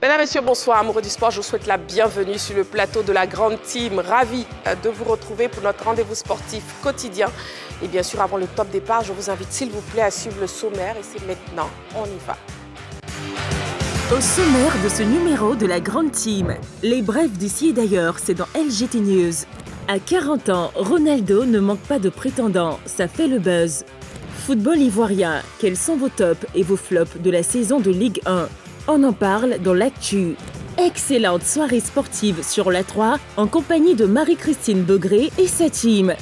Mesdames, Messieurs, bonsoir. Amoureux du sport, je vous souhaite la bienvenue sur le plateau de la Grande Team. Ravi de vous retrouver pour notre rendez-vous sportif quotidien. Et bien sûr, avant le top départ, je vous invite s'il vous plaît à suivre le sommaire. Et c'est maintenant, on y va. Au sommaire de ce numéro de la Grande Team, les brefs d'ici et d'ailleurs, c'est dans LGT News. À 40 ans, Ronaldo ne manque pas de prétendants, ça fait le buzz. Football ivoirien, quels sont vos tops et vos flops de la saison de Ligue 1? On en parle dans l'actu. Excellente soirée sportive sur la 3 en compagnie de Marie-Christine Begré et sa team.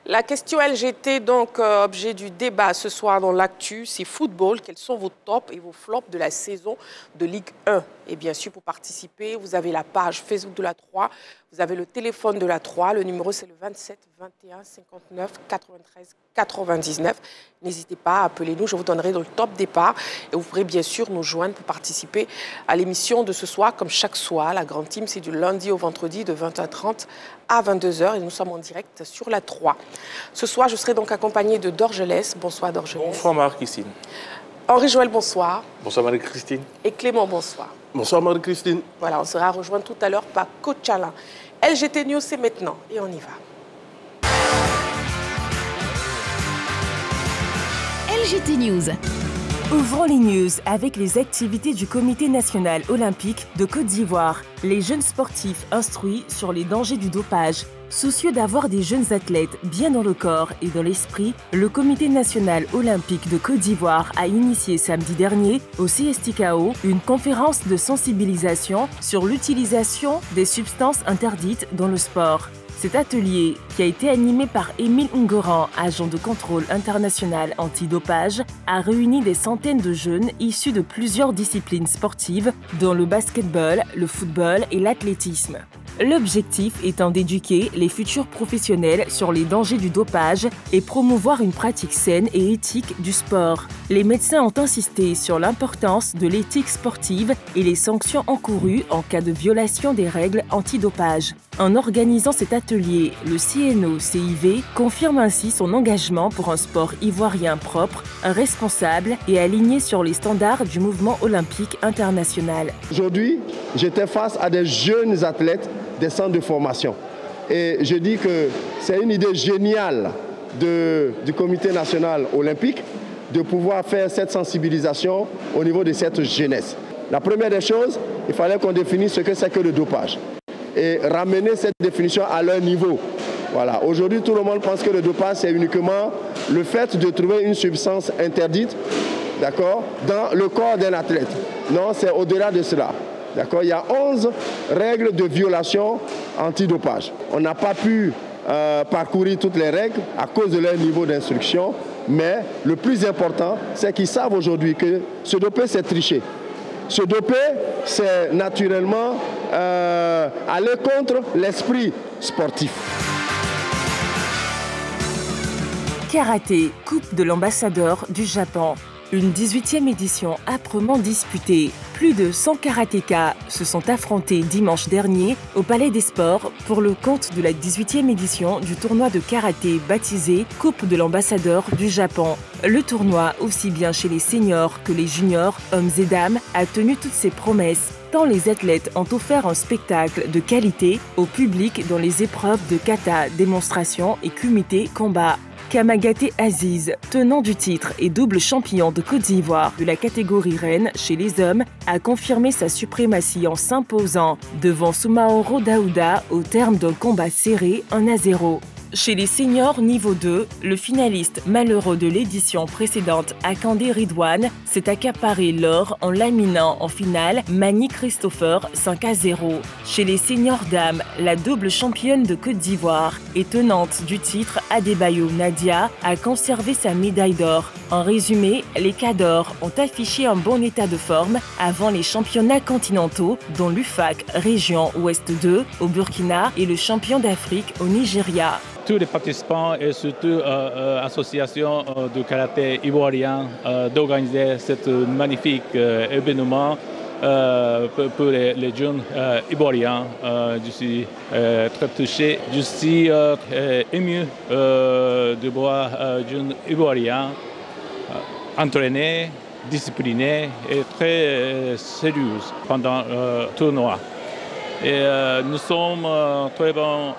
La question LGT, donc objet du débat ce soir dans l'actu, c'est football. Quels sont vos tops et vos flops de la saison de Ligue 1? Et bien sûr, pour participer, vous avez la page Facebook de la 3, vous avez le téléphone de la 3, le numéro c'est le 27 21 59 93 99. N'hésitez pas, appelez-nous, je vous donnerai dans le top départ. Et vous pourrez bien sûr nous joindre pour participer à l'émission de ce soir, comme chaque soir. La Grande Team, c'est du lundi au vendredi de 20h30 à 22h et nous sommes en direct sur la 3. Ce soir, je serai donc accompagnée de Dorgelès. Bonsoir Dorgelès. Bonsoir Marie-Christine. Henri-Joël, bonsoir. Bonsoir Marie-Christine. Et Clément, bonsoir. Bonsoir Marie-Christine. Voilà, on sera rejoint tout à l'heure par Coach Alain. LGT News, c'est maintenant et on y va. LGT News. Ouvrons les news avec les activités du Comité national olympique de Côte d'Ivoire. Les jeunes sportifs instruits sur les dangers du dopage. Soucieux d'avoir des jeunes athlètes bien dans le corps et dans l'esprit, le Comité national olympique de Côte d'Ivoire a initié samedi dernier au CSTKO une conférence de sensibilisation sur l'utilisation des substances interdites dans le sport. Cet atelier, qui a été animé par Émile Ungoran, agent de contrôle international antidopage, a réuni des centaines de jeunes issus de plusieurs disciplines sportives, dont le basketball, le football et l'athlétisme. L'objectif étant d'éduquer les futurs professionnels sur les dangers du dopage et promouvoir une pratique saine et éthique du sport. Les médecins ont insisté sur l'importance de l'éthique sportive et les sanctions encourues en cas de violation des règles antidopage. En organisant cet atelier, le CNO-CIV confirme ainsi son engagement pour un sport ivoirien propre, responsable et aligné sur les standards du mouvement olympique international. Aujourd'hui, j'étais face à des jeunes athlètes des centres de formation. Et je dis que c'est une idée géniale du Comité national olympique de pouvoir faire cette sensibilisation au niveau de cette jeunesse. La première des choses, il fallait qu'on définisse ce que c'est que le dopage et ramener cette définition à leur niveau. Voilà. Aujourd'hui, tout le monde pense que le dopage, c'est uniquement le fait de trouver une substance interdite, d'accord, dans le corps d'un athlète. Non, c'est au-delà de cela. D'accord, il y a 11 règles de violation antidopage. On n'a pas pu parcourir toutes les règles à cause de leur niveau d'instruction, mais le plus important, c'est qu'ils savent aujourd'hui que se doper, c'est tricher. Se doper, c'est naturellement aller contre l'esprit sportif. Karaté, Coupe de l'ambassadeur du Japon. Une 18e édition âprement disputée. Plus de 100 karatékas se sont affrontés dimanche dernier au Palais des Sports pour le compte de la 18e édition du tournoi de karaté baptisé Coupe de l'ambassadeur du Japon. Le tournoi, aussi bien chez les seniors que les juniors, hommes et dames, a tenu toutes ses promesses. Tant les athlètes ont offert un spectacle de qualité au public dans les épreuves de kata, démonstration et kumité combat. Kamagaté Aziz, tenant du titre et double champion de Côte d'Ivoire de la catégorie reine chez les hommes, a confirmé sa suprématie en s'imposant devant Soumaoro Daouda au terme d'un combat serré 1-0. Chez les seniors niveau 2, le finaliste malheureux de l'édition précédente, Akandé Ridwan, s'est accaparé l'or en laminant en finale Mani Christopher 5-0. Chez les seniors dames, la double championne de Côte d'Ivoire et tenante du titre Adebayo Nadia a conservé sa médaille d'or. En résumé, les cadors ont affiché un bon état de forme avant les championnats continentaux, dont l'UFAC Région Ouest 2 au Burkina et le champion d'Afrique au Nigeria. Tous les participants et surtout l'association de karaté ivoirien d'organiser ce magnifique événement pour les jeunes ivoiriens. Je suis très touché. Je suis ému de voir jeunes ivoiriens entraînés, disciplinés et très sérieux pendant le tournoi. Et nous sommes très bons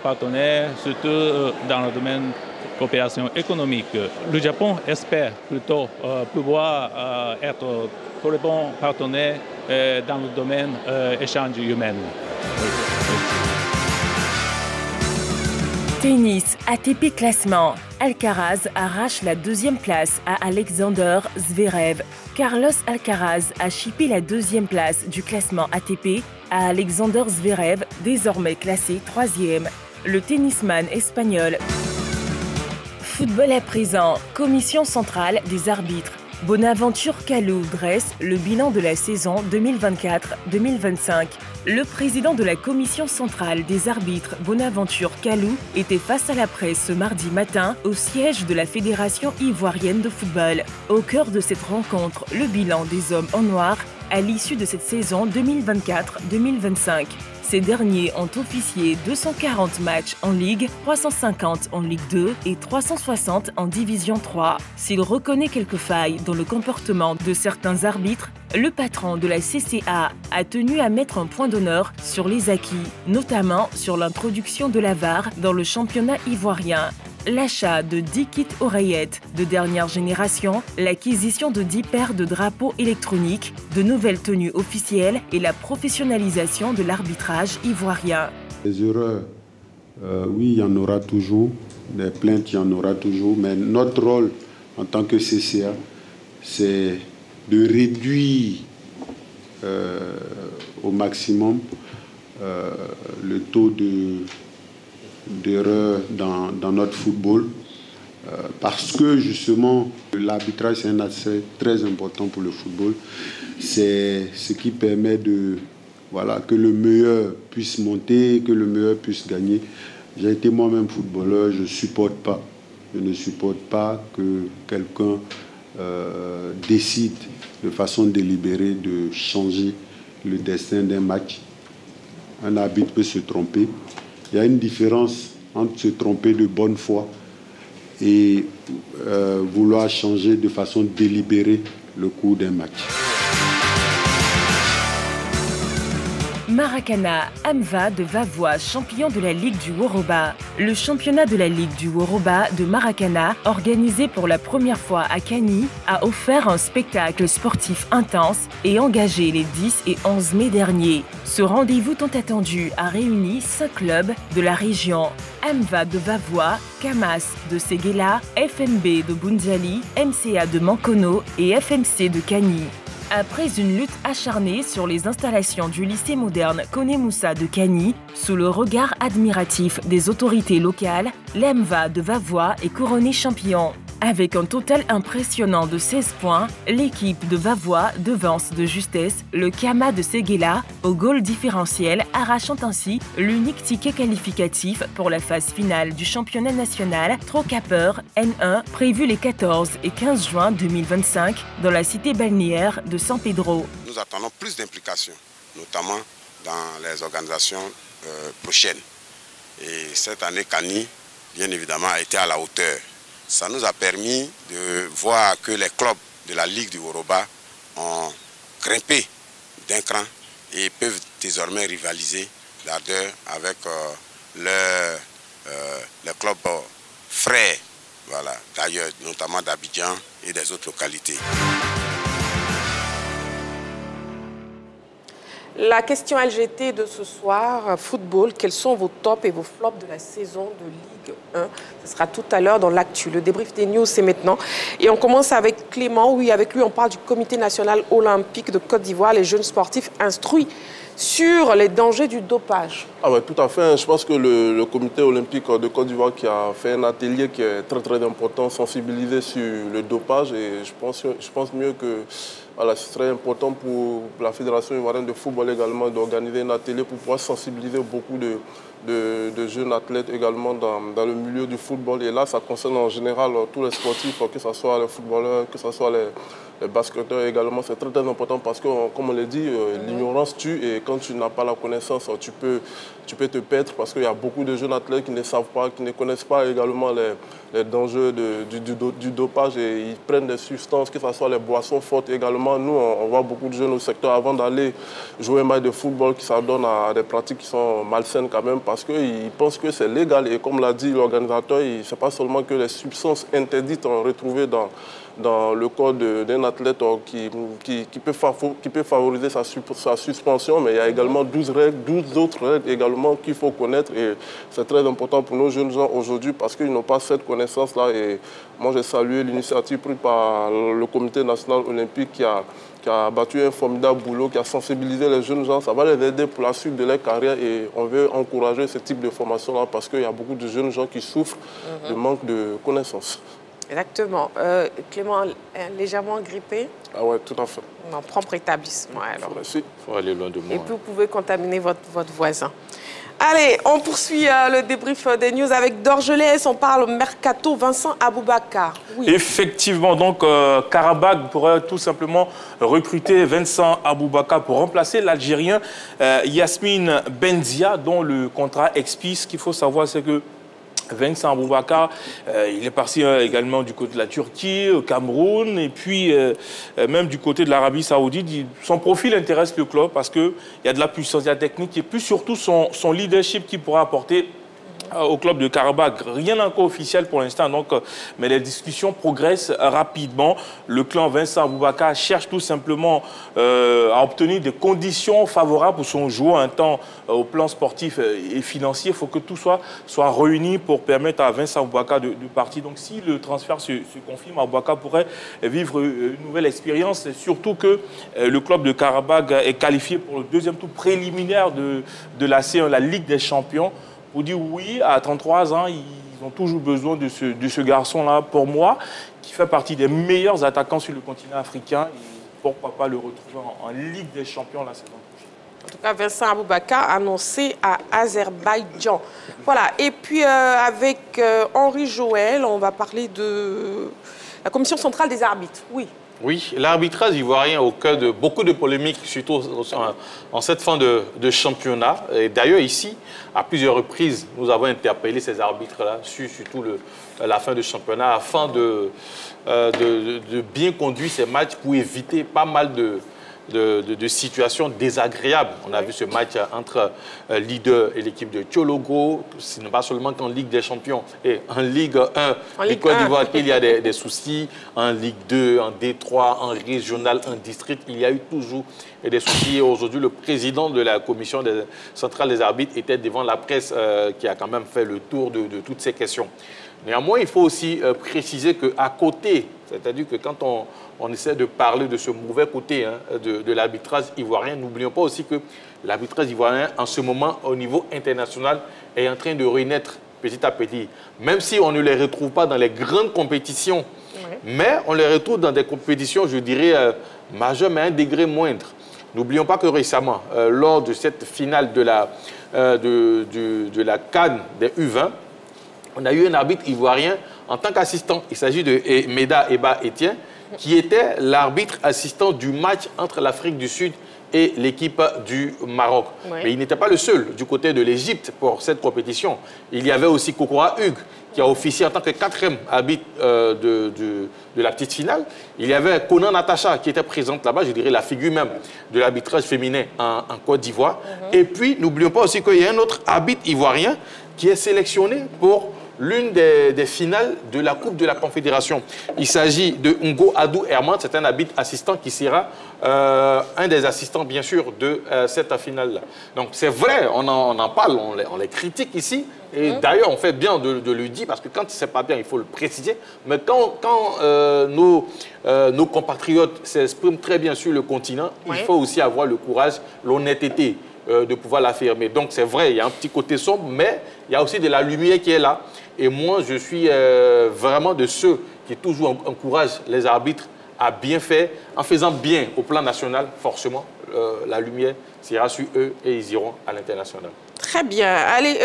partenaires, surtout dans le domaine de coopération économique. Le Japon espère plutôt pouvoir être très bons partenaires dans le domaine échange humain. Tennis, ATP classement. Alcaraz arrache la 2e place à Alexander Zverev. Carlos Alcaraz a chippé la 2e place du classement ATP à Alexander Zverev, désormais classé 3e. Le tennisman espagnol. Football à présent, commission centrale des arbitres. Bonaventure Kalou dresse le bilan de la saison 2024-2025. Le président de la commission centrale des arbitres, Bonaventure Kalou, était face à la presse ce mardi matin au siège de la Fédération ivoirienne de football. Au cœur de cette rencontre, le bilan des hommes en noir à l'issue de cette saison 2024-2025. Ces derniers ont officié 240 matchs en Ligue, 350 en Ligue 2 et 360 en Division 3. S'il reconnaît quelques failles dans le comportement de certains arbitres, le patron de la CCA a tenu à mettre un point d'honneur sur les acquis, notamment sur l'introduction de la VAR dans le championnat ivoirien. L'achat de 10 kits oreillettes de dernière génération, l'acquisition de 10 paires de drapeaux électroniques, de nouvelles tenues officielles et la professionnalisation de l'arbitrage ivoirien. Les erreurs, oui, il y en aura toujours. Des plaintes, il y en aura toujours. Mais notre rôle en tant que CCA, c'est de réduire au maximum le taux d'erreur dans notre football parce que justement l'arbitrage c'est un aspect très important pour le football. C'est ce qui permet que le meilleur puisse monter, que le meilleur puisse gagner. J'ai été moi-même footballeur, je ne supporte pas que quelqu'un décide de façon délibérée de changer le destin d'un match. Un arbitre peut se tromper. Il y a une différence entre se tromper de bonne foi et vouloir changer de façon délibérée le cours d'un match. Maracana, Amva de Vavois, champion de la Ligue du Woroba. Le championnat de la Ligue du Woroba de Maracana, organisé pour la première fois à Kani, a offert un spectacle sportif intense et engagé les 10 et 11 mai dernier. Ce rendez-vous tant attendu a réuni 5 clubs de la région. Amva de Vavois, Kamas de Séguéla, FMB de Bunzali, MCA de Mankono et FMC de Kani. Après une lutte acharnée sur les installations du lycée moderne Koné Moussa de Kani, sous le regard admiratif des autorités locales, l'Amva de Vavois est couronné champion. Avec un total impressionnant de 16 points, l'équipe de Vavois devance de justesse le Kama de Séguéla au goal différentiel, arrachant ainsi l'unique ticket qualificatif pour la phase finale du championnat national Trocapper N1 prévu les 14 et 15 juin 2025 dans la cité balnéaire de San Pedro. Nous attendons plus d'implications, notamment dans les organisations prochaines. Et cette année, Kani, bien évidemment, a été à la hauteur. Ça nous a permis de voir que les clubs de la Ligue du Woroba ont grimpé d'un cran et peuvent désormais rivaliser d'ardeur avec les clubs frères, voilà, d'ailleurs, notamment d'Abidjan et des autres localités. La question LGT de ce soir, football, quels sont vos tops et vos flops de la saison de Ligue 1? Ce sera tout à l'heure dans l'actu. Le débrief des news, c'est maintenant. Et on commence avec Clément. Oui, avec lui, on parle du Comité national olympique de Côte d'Ivoire. Les jeunes sportifs instruits sur les dangers du dopage. Ah ouais, tout à fait. Je pense que le Comité olympique de Côte d'Ivoire qui a fait un atelier qui est très très important, sensibilisé sur le dopage. Et je pense mieux que voilà, ce serait important pour la Fédération ivoirienne de football également d'organiser un atelier pour pouvoir sensibiliser beaucoup de jeunes athlètes également dans le milieu du football. Et là, ça concerne en général tous les sportifs, que ce soit les footballeurs, que ce soit les basketteurs également, c'est très important parce que, comme on l'a dit, l'ignorance tue et quand tu n'as pas la connaissance, tu peux te perdre parce qu'il y a beaucoup de jeunes athlètes qui ne savent pas, qui ne connaissent pas également les dangers du dopage et ils prennent des substances, que ce soit les boissons fortes également. Nous, on voit beaucoup de jeunes au secteur avant d'aller jouer un match de football qui s'adonnent à des pratiques qui sont malsaines quand même parce qu'ils pensent que c'est légal et comme l'a dit l'organisateur, ce n'est pas seulement que les substances interdites sont retrouvées dans le corps d'un athlète qui peut favoriser sa suspension, mais il y a également 12 autres règles également qu'il faut connaître et c'est très important pour nos jeunes gens aujourd'hui parce qu'ils n'ont pas cette connaissance-là et moi j'ai salué l'initiative prise par le comité national olympique qui a battu un formidable boulot, qui a sensibilisé les jeunes gens. Ça va les aider pour la suite de leur carrière et on veut encourager ce type de formation-là parce qu'il y a beaucoup de jeunes gens qui souffrent de manque de connaissances. Exactement. Clément, légèrement grippé? Ah ouais, tout à fait. En propre établissement, alors. Merci. Il faut aller loin de moi. Et puis, vous pouvez contaminer votre voisin. Allez, on poursuit le débrief des news avec Dorgelès. On parle mercato Vincent Aboubakar. Oui. Effectivement, donc Karabakh pourrait tout simplement recruter Vincent Aboubakar pour remplacer l'Algérien Yasmine Benzia, dont le contrat expire. Ce qu'il faut savoir, c'est que Vincent Aboubakar, il est parti également du côté de la Turquie, au Cameroun, et puis même du côté de l'Arabie Saoudite. Son profil intéresse le club parce qu'il y a de la puissance, il y a de la technique, et puis surtout son leadership qu'il pourra apporter au club de Karabakh. Rien encore officiel pour l'instant, donc, mais les discussions progressent rapidement. Le clan Vincent Aboubakar cherche tout simplement à obtenir des conditions favorables pour son joueur un temps au plan sportif et financier. Il faut que tout soit réuni pour permettre à Vincent Aboubakar de partir. Donc si le transfert se confirme, Aboubakar pourrait vivre une nouvelle expérience, surtout que le club de Karabakh est qualifié pour le deuxième tour préliminaire de la C1, la Ligue des Champions. Vous dites oui, à 33 ans, ils ont toujours besoin de ce garçon-là, pour moi, qui fait partie des meilleurs attaquants sur le continent africain. Et pourquoi pas le retrouver en Ligue des Champions la saison prochaine. En tout cas, Vincent Aboubakar annoncé à Azerbaïdjan. Voilà, et puis avec Henri Joël, on va parler de la Commission centrale des arbitres. Oui. Oui, l'arbitrage ivoirien au cœur de beaucoup de polémiques, surtout en cette fin de championnat. Et d'ailleurs, ici, à plusieurs reprises, nous avons interpellé ces arbitres-là, surtout la fin de championnat, afin de bien conduire ces matchs pour éviter pas mal de situations désagréables. On a vu ce match entre leader et l'équipe de Thiologo. Ce n'est pas seulement qu'en Ligue des Champions. Et en Ligue 1, du Côte d'Ivoire, il y a des soucis. En Ligue 2, en D3, en régional, en district, il y a eu toujours des soucis. Aujourd'hui, le président de la commission centrale des arbitres était devant la presse qui a quand même fait le tour de toutes ces questions. Néanmoins, il faut aussi préciser qu'à côté, c'est-à-dire que quand on essaie de parler de ce mauvais côté de l'arbitrage ivoirien, n'oublions pas aussi que l'arbitrage ivoirien, en ce moment, au niveau international, est en train de renaître petit à petit. Même si on ne les retrouve pas dans les grandes compétitions, mais on les retrouve dans des compétitions, je dirais, majeures, mais à un degré moindre. N'oublions pas que récemment, lors de cette finale de la CAN des U20, on a eu un arbitre ivoirien en tant qu'assistant. Il s'agit de Meda Eba Etienne, qui était l'arbitre assistant du match entre l'Afrique du Sud et l'équipe du Maroc. Oui. Mais il n'était pas le seul du côté de l'Égypte pour cette compétition. Il y avait aussi Kokora Hugues, qui a officié en tant que 4e arbitre de la petite finale. Il y avait Conan Natacha, qui était présente là-bas, je dirais la figure même de l'arbitrage féminin en Côte d'Ivoire. Et puis, n'oublions pas aussi qu'il y a un autre arbitre ivoirien qui est sélectionné pour l'une des finales de la Coupe de la Confédération. Il s'agit de Ngo Adou Herman, c'est un arbitre assistant qui sera un des assistants, bien sûr, de cette finale-là. Donc, c'est vrai, on en parle, on les critique ici. Et d'ailleurs, on fait bien de le dire, parce que quand c'est pas bien, il faut le préciser. Mais quand nos compatriotes s'expriment très bien sur le continent, il faut aussi avoir le courage, l'honnêteté de pouvoir l'affirmer. Donc, c'est vrai, il y a un petit côté sombre, mais il y a aussi de la lumière qui est là. Et moi, je suis vraiment de ceux qui toujours encouragent les arbitres à bien faire. En faisant bien au plan national, forcément, la lumière sera sur eux et ils iront à l'international. Très bien. Allez,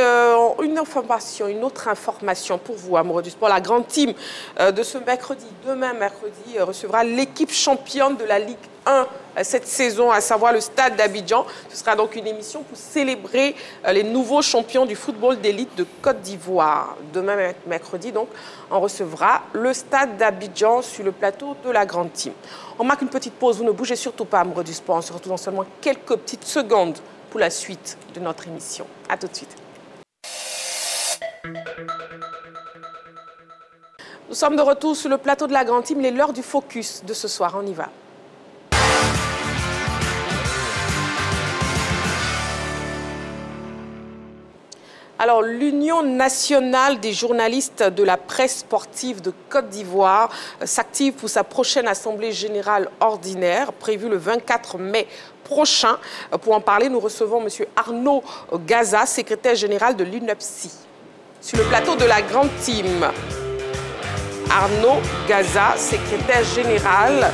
une autre information pour vous, amoureux du sport. La grande team de ce mercredi, demain mercredi, recevra l'équipe championne de la Ligue 1 cette saison, à savoir le Stade d'Abidjan. Ce sera donc une émission pour célébrer les nouveaux champions du football d'élite de Côte d'Ivoire. Demain mercredi, donc, on recevra le Stade d'Abidjan sur le plateau de la grande team. On marque une petite pause. Vous ne bougez surtout pas, amoureux du sport. On se retrouve dans seulement quelques petites secondes pour la suite de notre émission. À tout de suite. Nous sommes de retour sur le plateau de la grande team. Il est l'heure du focus de ce soir. On y va. Alors, l'Union nationale des journalistes de la presse sportive de Côte d'Ivoire s'active pour sa prochaine assemblée générale ordinaire, prévue le 24 mai prochain. Pour en parler, nous recevons M. Arnaud Gaza, secrétaire général de l'UNEPSI. Sur le plateau de la grande team, Arnaud Gaza, secrétaire général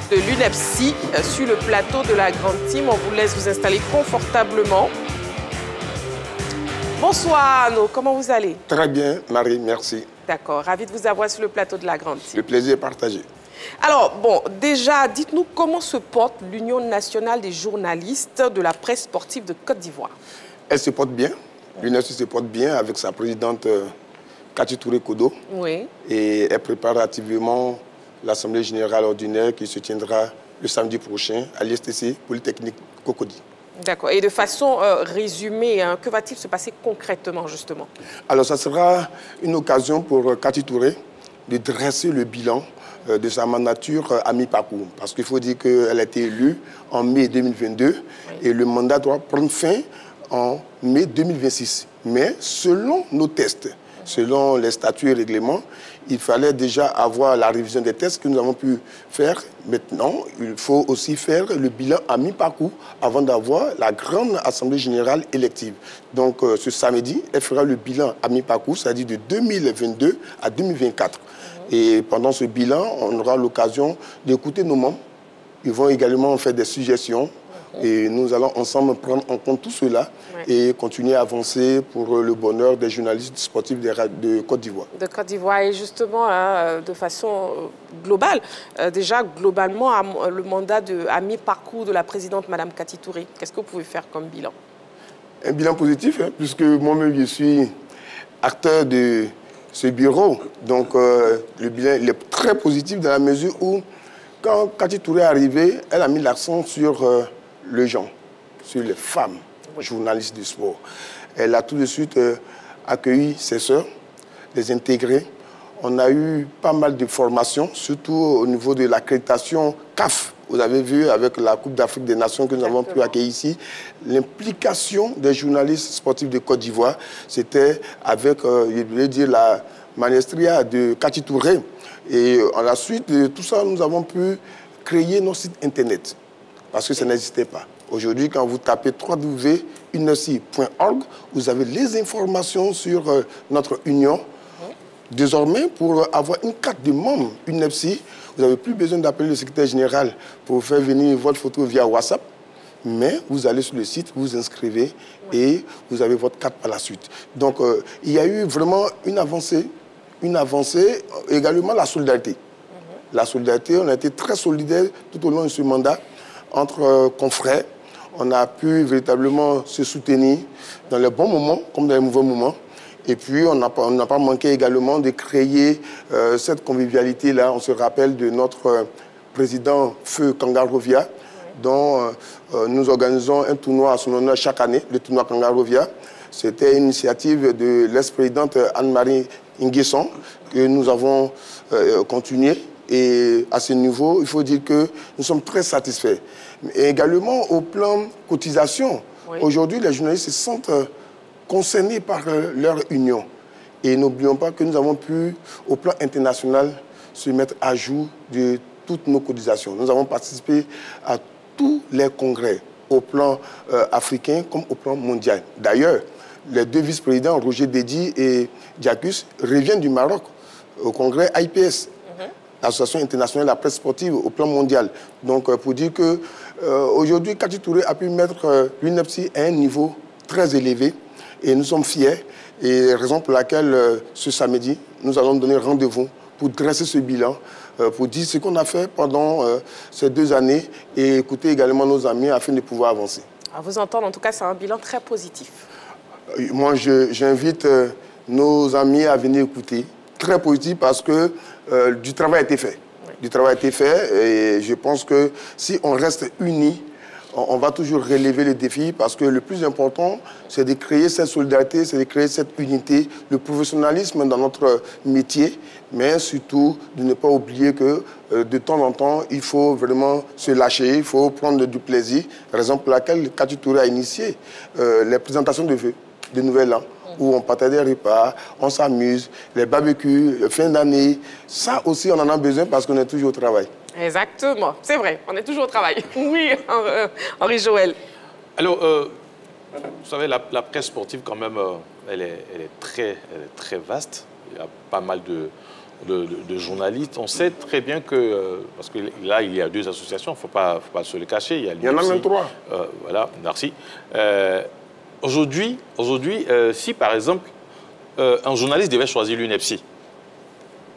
de l'UNEPSI, sur le plateau de la grande team. On vous laisse vous installer confortablement. Bonsoir Arnaud, comment vous allez? Très bien, Marie, merci. D'accord, ravi de vous avoir sur le plateau de la grande team. Le plaisir est partagé. Alors, bon, déjà, dites-nous comment se porte l'Union nationale des journalistes de la presse sportive de Côte d'Ivoire? Elle se porte bien. L'UNEPSI se porte bien avec sa présidente Kati Touré Kodo. Oui. Et elle prépare activement l'Assemblée générale ordinaire qui se tiendra le samedi prochain à l'ISTC Polytechnique Cocody. D'accord. Et de façon résumée, hein, que va-t-il se passer concrètement, justement? Alors, ça sera une occasion pour Kati Touré de dresser le bilan de sa mandature à mi-parcours. Parce qu'il faut dire qu'elle a été élue en mai 2022 oui. Et le mandat doit prendre fin en mai 2026. Mais selon nos tests, selon les statuts et règlements, il fallait déjà avoir la révision des tests que nous avons pu faire. Maintenant, il faut aussi faire le bilan à mi-parcours avant d'avoir la grande assemblée générale élective. Donc, ce samedi, elle fera le bilan à mi-parcours, c'est-à-dire de 2022 à 2024. Et pendant ce bilan, on aura l'occasion d'écouter nos membres. Ils vont également faire des suggestions. Et nous allons ensemble prendre en compte tout cela et continuer à avancer pour le bonheur des journalistes sportifs de Côte d'Ivoire. De Côte d'Ivoire. Et justement, de façon globale, déjà globalement, le mandat à mi-parcours de la présidente Mme Kati Touré, qu'est-ce que vous pouvez faire comme bilan? Un bilan positif, hein, puisque moi-même je suis acteur de ce bureau. Donc le bilan il est très positif dans la mesure où, quand Kati Touré est arrivée, elle a mis l'accent sur le genre, sur les femmes journalistes du sport. Elle a tout de suite accueilli ses sœurs, les intégrés. On a eu pas mal de formations, surtout au niveau de l'accréditation CAF. Vous avez vu avec la Coupe d'Afrique des Nations que nous avons pu accueillir ici, l'implication des journalistes sportifs de Côte d'Ivoire, c'était avec, je voulais dire, la maestria de Kati Touré. Et à la suite de tout ça, nous avons pu créer nos sites internet. Parce que ça n'existait pas. Aujourd'hui, quand vous tapez www.unepsi.org, vous avez les informations sur notre union. Désormais, pour avoir une carte de membre UNEPSI, vous n'avez plus besoin d'appeler le secrétaire général pour faire venir votre photo via WhatsApp. Mais vous allez sur le site, vous inscrivez et vous avez votre carte par la suite. Donc, il y a eu vraiment une avancée, également la solidarité. La solidarité, on a été très solidaires tout au long de ce mandat. Entre confrères, on a pu véritablement se soutenir dans les bons moments comme dans les mauvais moments. Et puis, on n'a pas manqué également de créer cette convivialité-là. On se rappelle de notre président Feu Kangarovia, dont nous organisons un tournoi à son honneur chaque année, le tournoi Kangarovia. C'était une initiative de l'ex-présidente Anne-Marie Nguesson que nous avons continué. Et à ce niveau, il faut dire que nous sommes très satisfaits. Et également au plan cotisation, aujourd'hui, les journalistes se sentent concernés par leur union. Et n'oublions pas que nous avons pu, au plan international, se mettre à jour de toutes nos cotisations. Nous avons participé à tous les congrès, au plan africain comme au plan mondial. D'ailleurs, les deux vice-présidents, Roger Dedi et Diacus, reviennent du Maroc au congrès IPS. l'Association internationale de la presse sportive au plan mondial. Donc, pour dire qu'aujourd'hui, Kati Touré a pu mettre l'UNEPSI à un niveau très élevé Et nous sommes fiers. Et raison pour laquelle, ce samedi, nous allons donner rendez-vous pour dresser ce bilan, pour dire ce qu'on a fait pendant ces 2 années et écouter également nos amis afin de pouvoir avancer. À vous entendre, en tout cas, c'est un bilan très positif. Moi, j'invite nos amis à venir écouter. Très positif parce que du travail a été fait. Oui. Du travail a été fait et je pense que si on reste unis, on va toujours relever les défis parce que le plus important, c'est de créer cette solidarité, c'est de créer cette unité, le professionnalisme dans notre métier, mais surtout de ne pas oublier que de temps en temps, il faut vraiment se lâcher, il faut prendre du plaisir. Raison pour laquelle Kati Touré a initié les présentations de vœux de Nouvel An, où on partage des repas, on s'amuse, les barbecues, fin d'année. Ça aussi, on en a besoin parce qu'on est toujours au travail. Exactement, c'est vrai, on est toujours au travail. Oui, Henri Joël. Alors, vous savez, la presse sportive, quand même, elle est très vaste. Il y a pas mal de journalistes. On sait très bien que, parce que là, il y a 2 associations, il ne faut pas se le cacher. Il y en a même 3. Voilà, merci. Aujourd'hui, si par exemple, un journaliste devait choisir l'UNEPSI,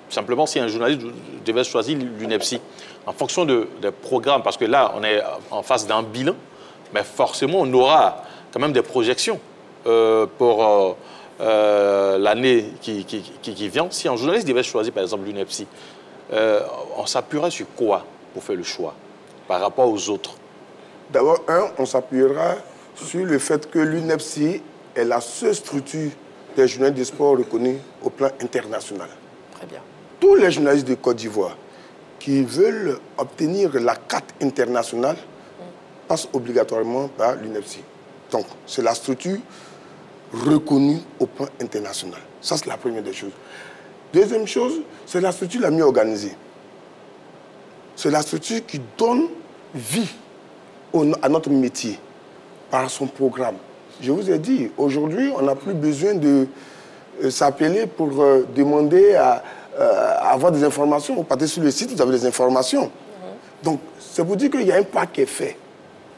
simplement si un journaliste devait choisir l'UNEPSI, en fonction des programmes, parce que là, on est en face d'un bilan, mais forcément, on aura quand même des projections pour l'année qui vient. Si un journaliste devait choisir, par exemple, l'UNEPSI, on s'appuiera sur quoi pour faire le choix par rapport aux autres? D'abord, on s'appuiera sur le fait que l'UNEPSI est la seule structure des journalistes de sport reconnue au plan international. Très bien. Tous les journalistes de Côte d'Ivoire qui veulent obtenir la carte internationale passent obligatoirement par l'UNEPSI. Donc, c'est la structure reconnue au plan international. Ça, c'est la première des choses. Deuxième chose, c'est la structure la mieux organisée. C'est la structure qui donne vie à notre métier par son programme. Je vous ai dit, aujourd'hui, on n'a plus besoin de s'appeler pour demander à avoir des informations. Vous partez sur le site, vous avez des informations. Donc, c'est pour dire qu'il y a un pas qui est fait.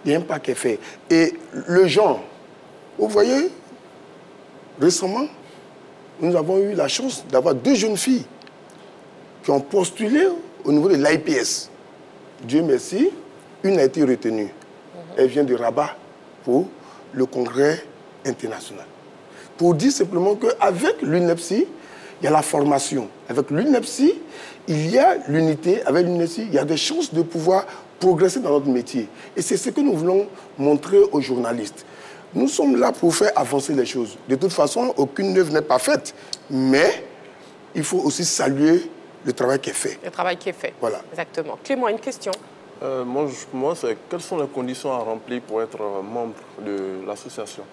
Il y a un pas qui est fait. Et le genre, vous voyez, récemment, nous avons eu la chance d'avoir 2 jeunes filles qui ont postulé au niveau de l'IPS. Dieu merci, une a été retenue. Elle vient de Rabat pour le congrès international. Pour dire simplement qu'avec l'UNEPSI, il y a la formation. Avec l'UNEPSI, il y a l'unité. Avec l'UNEPSI, il y a des chances de pouvoir progresser dans notre métier. Et c'est ce que nous voulons montrer aux journalistes. Nous sommes là pour faire avancer les choses. De toute façon, aucune œuvre n'est pas faite. Mais il faut aussi saluer le travail qui est fait. Le travail qui est fait. Voilà. Exactement. Clément, une question. Moi, c'est quelles sont les conditions à remplir pour être membre de l'association?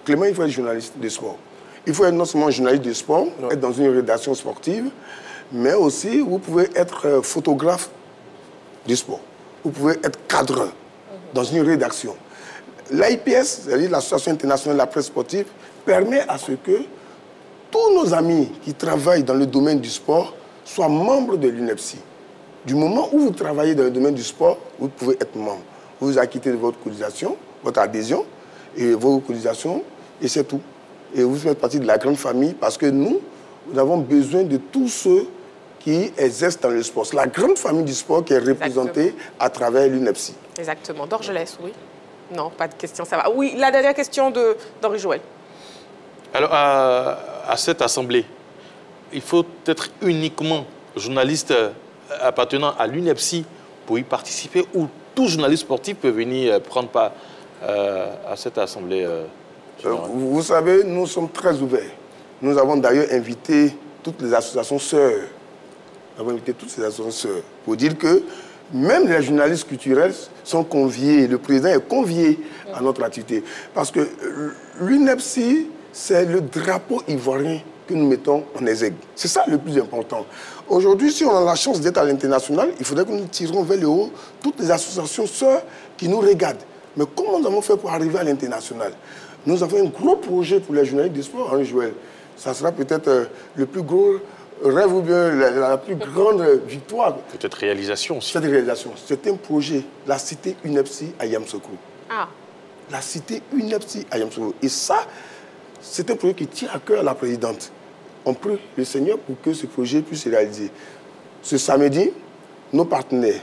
Clément, il faut être journaliste de sport. Il faut être non seulement journaliste de sport, être dans une rédaction sportive, mais aussi vous pouvez être photographe de sport. Vous pouvez être cadreur dans une rédaction. L'IPS, c'est-à-dire l'Association internationale de la presse sportive, permet à ce que tous nos amis qui travaillent dans le domaine du sport soient membres de l'UNEPSI. Du moment où vous travaillez dans le domaine du sport, vous pouvez être membre. Vous vous acquittez de votre cotisation, votre adhésion, et vos cotisations, et c'est tout. Et vous faites partie de la grande famille parce que nous avons besoin de tous ceux qui exercent dans le sport. C'est la grande famille du sport qui est représentée à travers l'UNEPSI. Exactement. Dorgelès, oui. Non, pas de question, ça va. Oui, la dernière question d'Henri Joël. Alors, à cette assemblée, il faut être uniquement journaliste appartenant à l'UNEPSI pour y participer ou tout journaliste sportif peut venir prendre part à cette assemblée vous savez, nous sommes très ouverts. Nous avons d'ailleurs invité toutes les associations sœurs. Nous avons invité toutes ces associations sœurs pour dire que même les journalistes culturels sont conviés, le président est convié à notre activité. Parce que l'UNEPSI, c'est le drapeau ivoirien que nous mettons en exergue. C'est ça le plus important. Aujourd'hui, si on a la chance d'être à l'international, il faudrait que nous tirons vers le haut toutes les associations sœurs qui nous regardent. Mais comment nous avons fait pour arriver à l'international? Nous avons un gros projet pour les journalistes du sport, Henri Joël. Ça sera peut-être le plus gros rêve ou bien la plus grande victoire. Peut-être réalisation aussi. Cette réalisation, c'est un projet, la cité UNEPSI à Yamoussoukro. Ah. La cité UNEPSI à Yamoussoukro. Et ça c'est un projet qui tient à cœur à la présidente. On prie le Seigneur pour que ce projet puisse se réaliser. Ce samedi, nos partenaires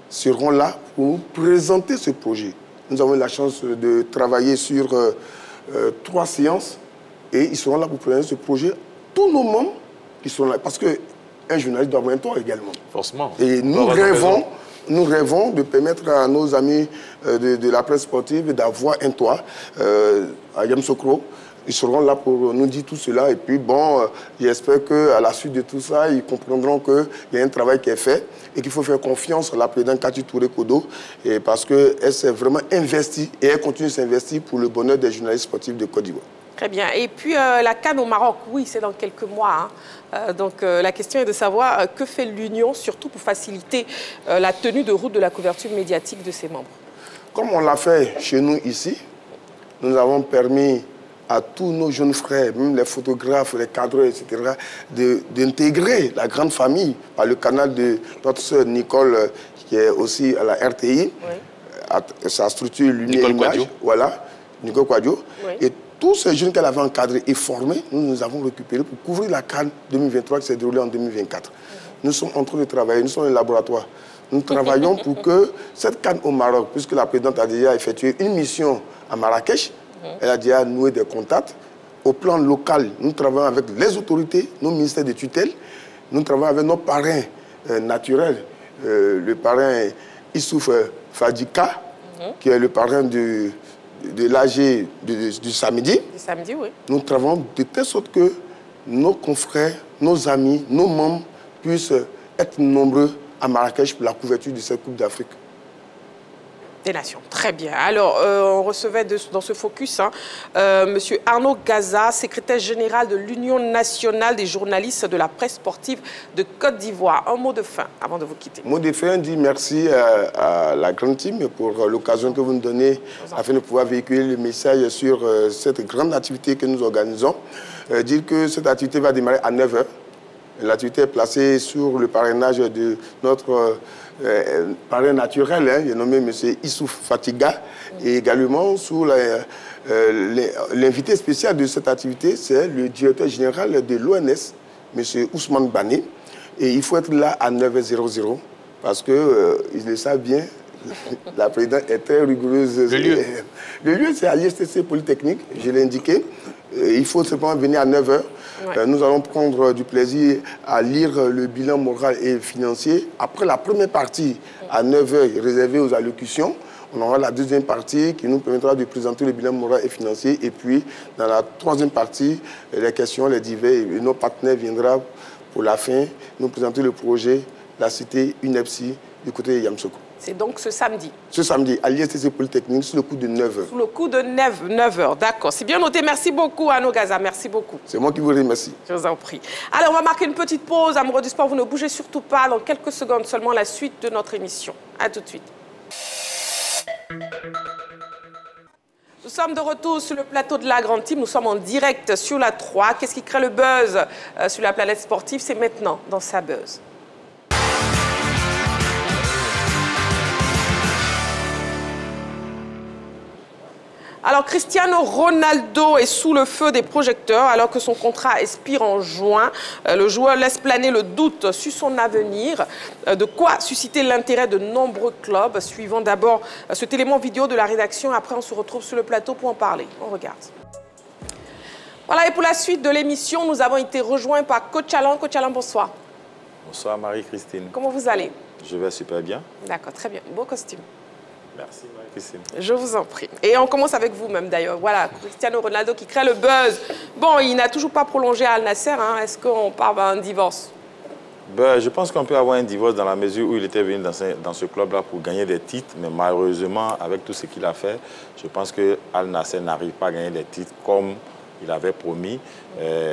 seront là pour nous présenter ce projet. Nous avons eu la chance de travailler sur 3 séances et ils seront là pour présenter ce projet. Tous nos membres qui sont là, parce qu'un journaliste doit avoir un toit également. Forcément. Et nous rêvons de permettre à nos amis de la presse sportive d'avoir un toit à Yamoussoukro. Ils seront là pour nous dire tout cela. Et puis, bon, j'espère qu'à la suite de tout ça, ils comprendront qu'il y a un travail qui est fait et qu'il faut faire confiance à la présidente Kati Touré-Kodo parce qu'elle s'est vraiment investie et elle continue de s'investir pour le bonheur des journalistes sportifs de Côte d'Ivoire. Très bien. Et puis, la CAN au Maroc, oui, c'est dans quelques mois. Hein. Donc, la question est de savoir que fait l'Union, surtout pour faciliter la tenue de route de la couverture médiatique de ses membres. Comme on l'a fait chez nous ici, nous avons permis à tous nos jeunes frères, même les photographes, les cadreurs, etc., d'intégrer la grande famille par le canal de notre sœur Nicole, qui est aussi à la RTI, sa structure Lumière Image, voilà, Nicole Kouadio. Oui. Et tous ces jeunes qu'elle avait encadrés et formés, nous avons récupérés pour couvrir la CAN 2023 qui s'est déroulée en 2024. Nous sommes en train de travailler, nous sommes dans le laboratoire. Nous travaillons pour que cette CAN au Maroc, puisque la présidente a déjà effectué une mission à Marrakech, elle a déjà noué des contacts. Au plan local, nous travaillons avec les autorités, nos ministères de tutelle. Nous travaillons avec nos parrains naturels. Le parrain Issouf Fadika, qui est le parrain de l'AG du samedi. Du samedi, oui. Nous travaillons de telle sorte que nos confrères, nos amis, nos membres puissent être nombreux à Marrakech pour la couverture de cette Coupe d'Afrique. Des Nations. Très bien. Alors, on recevait dans ce focus M. Arnaud Gaza, secrétaire général de l'Union nationale des journalistes de la presse sportive de Côte d'Ivoire. Un mot de fin avant de vous quitter. Mot de fin, dit merci à la grande team pour l'occasion que vous nous donnez afin de pouvoir véhiculer le message sur cette grande activité que nous organisons. Dire que cette activité va démarrer à 9h. L'activité est placée sur le parrainage de notre parrain naturel, il est nommé M. Issouf Fatiga, et également sous l'invité spécial de cette activité, c'est le directeur général de l'ONS, M. Ousmane Bané. Et il faut être là à 9h00 parce qu'ils le savent bien, la présidente est très rigoureuse. Le lieu, c'est à l'ISTC Polytechnique, je l'ai indiqué. Il faut simplement venir à 9h. Ouais. Nous allons prendre du plaisir à lire le bilan moral et financier. Après la première partie, à 9h, réservée aux allocutions, on aura la deuxième partie qui nous permettra de présenter le bilan moral et financier. Et puis, dans la troisième partie, les questions, les divers, et nos partenaires viendront pour la fin nous présenter le projet, la cité UNEPSI du côté de Yamoussoukro. C'est donc ce samedi. Ce samedi, à l'ISTC Polytechnique, sous le coup de 9h. Sous le coup de 9h, d'accord. C'est bien noté. Merci beaucoup, Arnaud Gaza. Merci beaucoup. C'est moi qui vous remercie. Je vous en prie. Alors, on va marquer une petite pause. Amoureux du sport, vous ne bougez surtout pas. Dans quelques secondes seulement, la suite de notre émission. À tout de suite. Nous sommes de retour sur le plateau de la Grande Team. Nous sommes en direct sur la 3. Qu'est-ce qui crée le buzz sur la planète sportive? C'est maintenant dans sa buzz. Alors, Cristiano Ronaldo est sous le feu des projecteurs alors que son contrat expire en juin. Le joueur laisse planer le doute sur son avenir. De quoi susciter l'intérêt de nombreux clubs. Suivons d'abord cet élément vidéo de la rédaction. Après, on se retrouve sur le plateau pour en parler. On regarde. Voilà, et pour la suite de l'émission, nous avons été rejoints par Coach Alain. Coach Alain, bonsoir. Bonsoir Marie-Christine. Comment vous allez? Je vais super bien. D'accord, très bien. Beau costume. Merci Marie-Christine. Je vous en prie. Et on commence avec vous même d'ailleurs. Voilà, Cristiano Ronaldo qui crée le buzz. Bon, il n'a toujours pas prolongé à Al Nasser. Hein. Est-ce qu'on part vers un divorce? Je pense qu'on peut avoir un divorce dans la mesure où il était venu dans ce club-là pour gagner des titres. Mais malheureusement, avec tout ce qu'il a fait, je pense que Al Nasser n'arrive pas à gagner des titres comme il avait promis.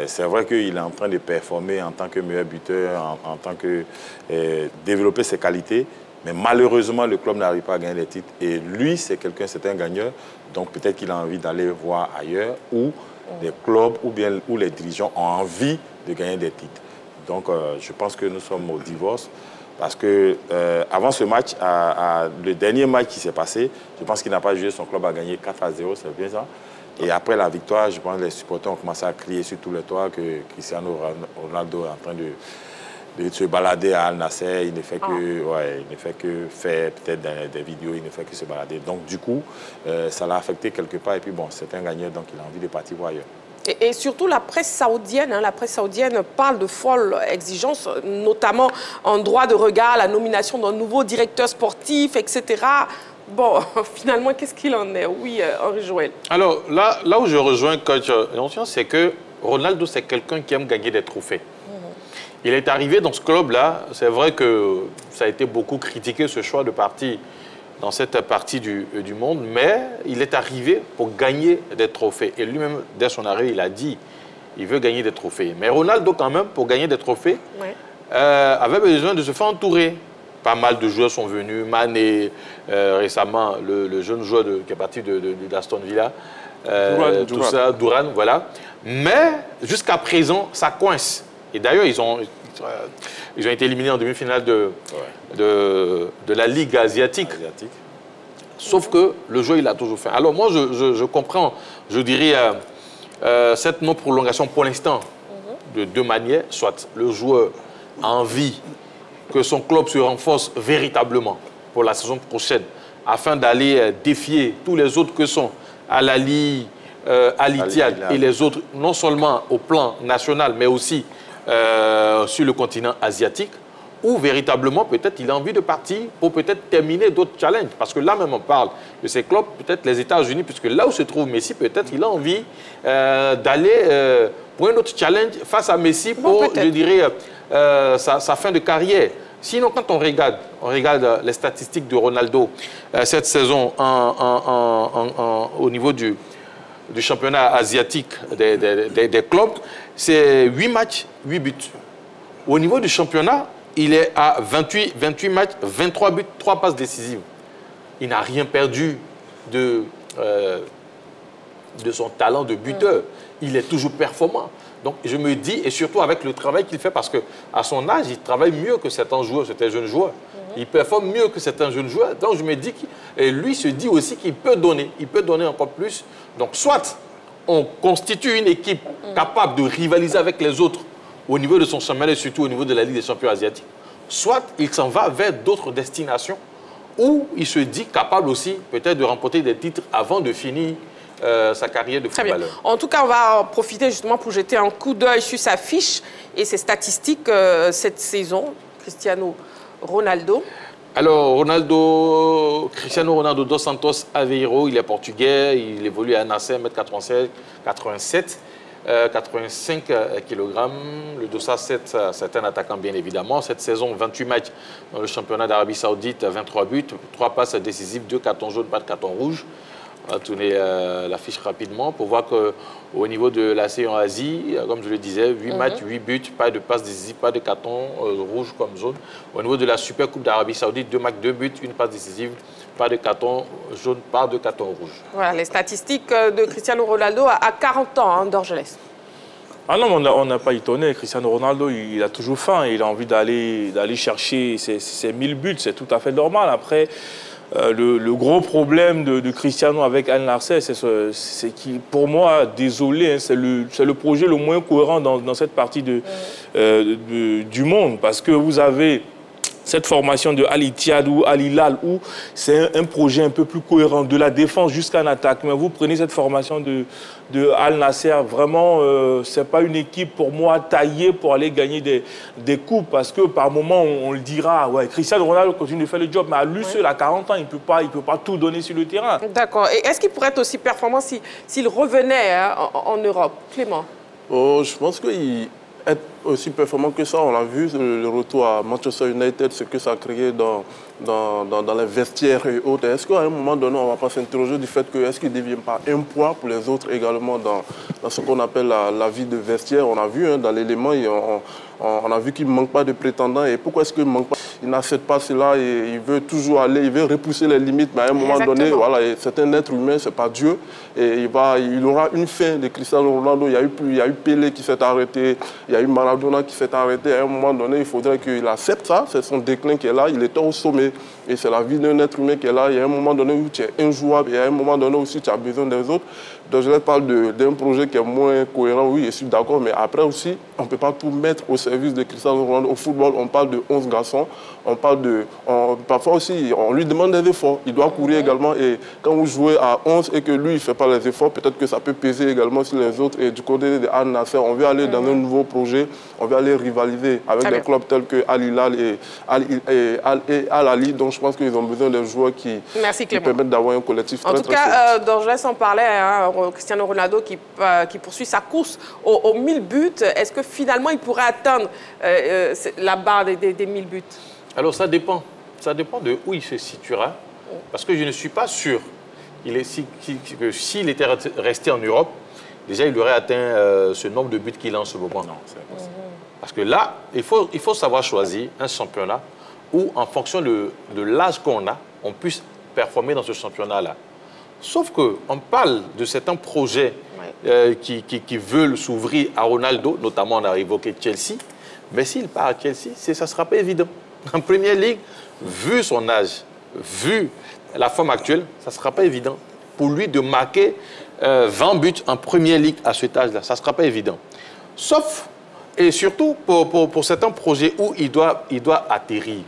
C'est vrai qu'il est en train de performer en tant que meilleur buteur, en tant que développer ses qualités. Mais malheureusement, le club n'arrive pas à gagner des titres. Et lui, c'est un gagneur. Donc peut-être qu'il a envie d'aller voir ailleurs où les clubs où les dirigeants ont envie de gagner des titres. Donc je pense que nous sommes au divorce. Parce que avant ce match, le dernier match qui s'est passé, je pense qu'il n'a pas joué, son club a gagné 4-0, c'est bien ça. Et après la victoire, je pense que les supporters ont commencé à crier sur tous les toits que Cristiano Ronaldo est en train de se balader à Al Nassr. Il ne fait que faire peut-être des vidéos, il ne fait que se balader. Donc du coup, ça l'a affecté quelque part. Et puis bon, c'est un gagnant, donc il a envie de partir voir ailleurs. Et surtout la presse saoudienne, la presse saoudienne parle de folles exigences, notamment en droit de regard, la nomination d'un nouveau directeur sportif, etc. Bon, finalement, qu'est-ce qu'il en est? Oui, Henri Joël. Alors, là où je rejoins coach Lancian, c'est que Ronaldo, c'est quelqu'un qui aime gagner des trophées. Il est arrivé dans ce club-là, c'est vrai que ça a été beaucoup critiqué, ce choix de partir dans cette partie du monde, mais il est arrivé pour gagner des trophées. Et lui-même, dès son arrivée, il a dit qu'il veut gagner des trophées. Mais Ronaldo, quand même, pour gagner des trophées, avait besoin de se faire entourer. Pas mal de joueurs sont venus. Mané, récemment, le jeune joueur qui est parti d'Aston Villa. Tout ça, Duran, voilà. Mais jusqu'à présent, ça coince. Et d'ailleurs, ils ont été éliminés en demi-finale de la Ligue asiatique. Sauf que le jeu, il a toujours fait. Alors moi, je comprends, je dirais, cette non-prolongation pour l'instant de deux manières. Soit le joueur a envie que son club se renforce véritablement pour la saison prochaine afin d'aller défier tous les autres que sont Al Ahly, Al Ittihad et les autres, non seulement au plan national, mais aussi sur le continent asiatique, ou véritablement, peut-être, il a envie de partir pour peut-être terminer d'autres challenges. Parce que là même, on parle de ces clubs, peut-être les États-Unis, puisque là où se trouve Messi, peut-être il a envie d'aller pour un autre challenge face à Messi pour, je dirais, sa fin de carrière. Sinon, quand on regarde les statistiques de Ronaldo cette saison au niveau du championnat asiatique des clubs, c'est 8 matchs, 8 buts. Au niveau du championnat, il est à 28 matchs, 23 buts, 3 passes décisives. Il n'a rien perdu de son talent de buteur. Il est toujours performant. Donc, je me dis, et surtout avec le travail qu'il fait, parce qu'à son âge, il travaille mieux que certains joueurs, certains jeunes joueurs. Il performe mieux que certains jeunes joueurs. Donc, je me dis que lui se dit aussi qu'il peut donner. Il peut donner encore plus. Donc, soit on constitue une équipe capable de rivaliser avec les autres au niveau de son championnat et surtout au niveau de la Ligue des champions asiatiques, soit il s'en va vers d'autres destinations où il se dit capable aussi peut-être de remporter des titres avant de finir sa carrière de footballeur. En tout cas, on va profiter justement pour jeter un coup d'œil sur sa fiche et ses statistiques cette saison. Cristiano Ronaldo. Alors, Cristiano Ronaldo dos Santos Aveiro, il est portugais, il évolue à Nasser, 1m96, 87, 85 kg. Le Dossa 7, c'est un attaquant bien évidemment. Cette saison, 28 matchs dans le championnat d'Arabie Saoudite, 23 buts, 3 passes décisives, 2 cartons jaunes, pas de carton rouge. On va tourner la fiche rapidement pour voir qu'au niveau de la C en Asie, comme je le disais, 8 matchs, 8 buts, pas de passe décisive, pas de carton rouge comme zone. Au niveau de la Super Coupe d'Arabie Saoudite, 2 matchs, 2 buts, 1 passe décisive, pas de carton jaune, pas de carton rouge. Voilà les statistiques de Cristiano Ronaldo à 40 ans, Dorgelès. Ah non, on n'a pas étonné. Cristiano Ronaldo, il a toujours faim. Il a envie d'aller chercher ses 1000 buts. C'est tout à fait normal. Après, le gros problème de Cristiano avec Al Nassr, c'est qu'il, pour moi, désolé, hein, c'est le projet le moins cohérent dans cette partie du monde. Parce que vous avez cette formation de Al Ittihad ou Al Hilal, où c'est un projet un peu plus cohérent, de la défense jusqu'à l'attaque. Mais vous prenez cette formation de Al Nassr, vraiment, ce n'est pas une équipe pour moi taillée pour aller gagner des coupes. Parce que par moment, on le dira, ouais, Cristiano Ronaldo continue de faire le job, mais à lui seul, à 40 ans, il ne peut pas tout donner sur le terrain. D'accord. Et est-ce qu'il pourrait être aussi performant s'il revenait en Europe, Clément? Je pense qu'il être aussi performant que ça. On a vu le retour à Manchester United, ce que ça a créé dans les vestiaires et autres. Est-ce qu'à un moment donné, on ne va pas s'interroger du fait que est-ce qu'il ne devient pas un poids pour les autres également dans ce qu'on appelle la vie de vestiaire? On a vu dans l'élément, on a vu qu'il ne manque pas de prétendants. Et pourquoi est-ce qu'il ne manque pas? Il n'accepte pas cela et il veut toujours aller, il veut repousser les limites. Mais à un moment donné, voilà, c'est un être humain, ce n'est pas Dieu. Et il aura une fin de Cristiano Ronaldo. Il y a eu Pelé qui s'est arrêté, il y a eu Maradona qui s'est arrêté. À un moment donné, il faudrait qu'il accepte ça. C'est son déclin qui est là. Il était au sommet. Et c'est la vie d'un être humain qui est là. Il y a un moment donné où tu es injouable. Et à un moment donné aussi, tu as besoin des autres. Dorgelès parle d'un projet qui est moins cohérent, oui, je suis d'accord, mais après aussi, on ne peut pas tout mettre au service de Cristiano Ronaldo. Au football, on parle de 11 garçons, parfois aussi, on lui demande des efforts. Il doit courir également, et quand vous jouez à 11 et que lui, il ne fait pas les efforts, peut-être que ça peut peser également sur les autres. Et du côté de Al Nassr, on veut aller dans un nouveau projet, on veut aller rivaliser avec des clubs tels que Al Hilal et Al Ahly. Donc je pense qu'ils ont besoin de joueurs qui permettent d'avoir un collectif très, très fort. En tout cas, Dorgelès en parlait, hein, Cristiano Ronaldo qui poursuit sa course aux 1000 buts. Est-ce que finalement il pourrait atteindre la barre des 1000 buts? Alors ça dépend. Ça dépend de où il se situera. Parce que je ne suis pas sûr que s'il était resté en Europe, déjà il aurait atteint ce nombre de buts qu'il a en ce moment. Non, c'est impossible. Parce que là, il faut savoir choisir un championnat où, en fonction de l'âge qu'on a, on puisse performer dans ce championnat-là. Sauf qu'on parle de certains projets qui veulent s'ouvrir à Ronaldo, notamment on a évoqué Chelsea, mais s'il part à Chelsea, ça ne sera pas évident. En Première Ligue, vu son âge, vu la forme actuelle, ça ne sera pas évident. Pour lui de marquer 20 buts en Première Ligue à cet âge-là, ça ne sera pas évident. Sauf, et surtout pour certains projets où il doit atterrir,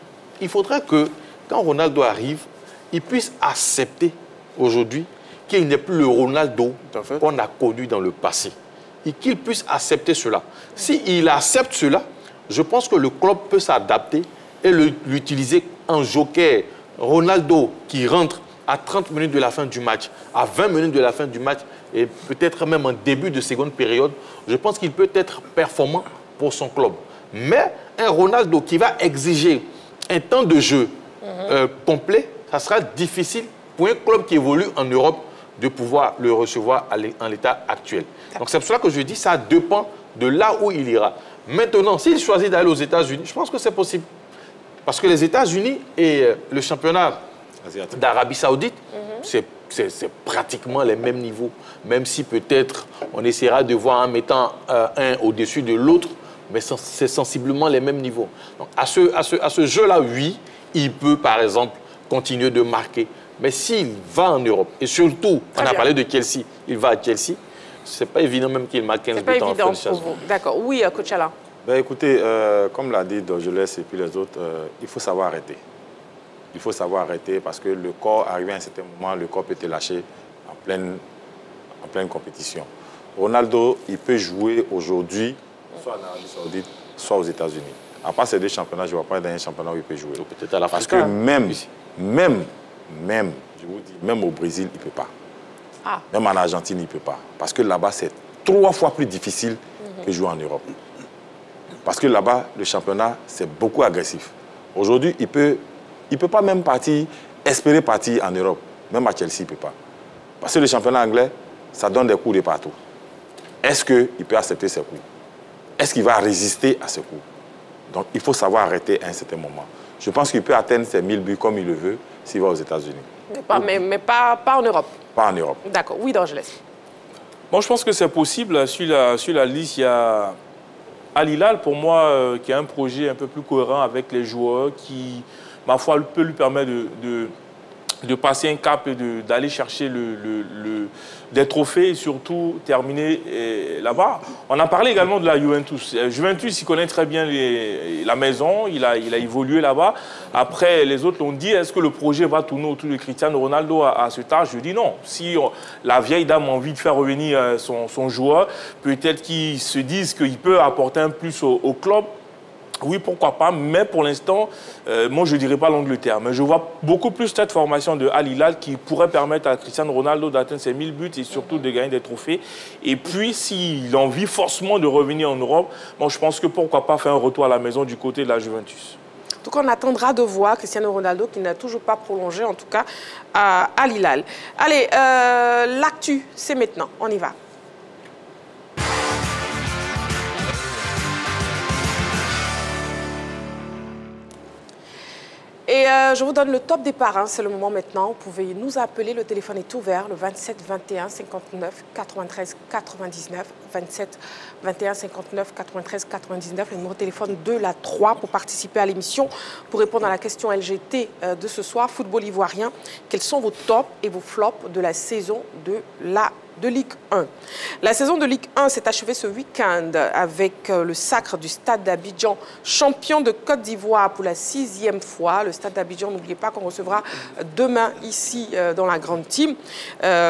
il faudrait que, quand Ronaldo arrive, il puisse accepter aujourd'hui qu'il n'est plus le Ronaldo qu'on a connu dans le passé. Et qu'il puisse accepter cela. S'il accepte cela, je pense que le club peut s'adapter et l'utiliser en joker. Ronaldo qui rentre à 30 minutes de la fin du match, à 20 minutes de la fin du match, et peut-être même en début de seconde période, je pense qu'il peut être performant pour son club. Mais un Ronaldo qui va exiger un temps de jeu complet, ça sera difficile pour un club qui évolue en Europe de pouvoir le recevoir en l'état actuel. Donc c'est pour cela que je dis ça dépend de là où il ira. Maintenant, s'il choisit d'aller aux États-Unis, je pense que c'est possible. Parce que les États-Unis et le championnat d'Arabie Saoudite, c'est pratiquement les mêmes niveaux. Même si peut-être on essaiera de voir en mettant un au-dessus de l'autre, mais c'est sensiblement les mêmes niveaux. Donc à ce jeu-là, oui, il peut par exemple continuer de marquer. Mais s'il va en Europe, et surtout, on a parlé de Chelsea, il va à Chelsea, c'est pas évident même qu'il marque 15 buts en fin de saison. C'est pas évident pour vous. D'accord. Oui, coach Alain. Ben, écoutez, comme l'a dit Dorgelès et puis les autres, il faut savoir arrêter. Il faut savoir arrêter parce que le corps, arrivé à un certain moment, le corps peut te lâcher en pleine compétition. Ronaldo, il peut jouer aujourd'hui, soit en Arabie Saoudite, soit aux États-Unis. À part ces deux championnats, je ne vois pas d'un championnat où il peut jouer. Peut-être à la parce que même, je vous dis, même au Brésil, il ne peut pas. Ah. Même en Argentine, il ne peut pas. Parce que là-bas, c'est 3 fois plus difficile que jouer en Europe. Parce que là-bas, le championnat, c'est beaucoup agressif. Aujourd'hui, il peut pas même espérer partir en Europe. Même à Chelsea, il ne peut pas. Parce que le championnat anglais, ça donne des coups de partout. Est-ce qu'il peut accepter ces coups? Est-ce qu'il va résister à ces coups? Donc, il faut savoir arrêter à un certain moment. Je pense qu'il peut atteindre ses 1000 buts comme il le veut s'il va aux États-Unis. Mais pas en Europe? Pas en Europe. D'accord. Oui, Dorgelès. Bon, je pense que c'est possible. Sur la liste, il y a Al Hilal, pour moi, qui a un projet un peu plus cohérent avec les joueurs, qui, ma foi, peut lui permettre de passer un cap et d'aller chercher des trophées et surtout terminer là-bas. On a parlé également de la Juventus. Juventus, il connaît très bien la maison, il a évolué là-bas. Après, les autres l'ont dit, est-ce que le projet va tourner autour de Cristiano Ronaldo à ce tard? Je dis non. Si la vieille dame a envie de faire revenir son joueur, peut-être qu'ils se disent qu'il peut apporter un plus au club. Oui, pourquoi pas, mais pour l'instant, moi je ne dirais pas l'Angleterre, mais je vois beaucoup plus cette formation de Al Hilal qui pourrait permettre à Cristiano Ronaldo d'atteindre ses 1000 buts et surtout de gagner des trophées. Et puis, s'il a envie forcément de revenir en Europe, moi je pense que pourquoi pas faire un retour à la maison du côté de la Juventus. En tout cas, on attendra de voir Cristiano Ronaldo qui n'a toujours pas prolongé, en tout cas, à Al Hilal. Allez, l'actu, c'est maintenant, on y va. Et je vous donne le top départ, hein, c'est le moment maintenant. Vous pouvez nous appeler, le téléphone est ouvert, le 27 21 59 93 99, 27 21 59 93 99, le numéro de téléphone 2, la 3 pour participer à l'émission, pour répondre à la question LGT de ce soir, football ivoirien. Quels sont vos tops et vos flops de la saison de la de Ligue 1. La saison de Ligue 1 s'est achevée ce week-end avec le sacre du Stade d'Abidjan, champion de Côte d'Ivoire pour la 6e fois. Le Stade d'Abidjan, n'oubliez pas qu'on recevra demain ici dans la grande team.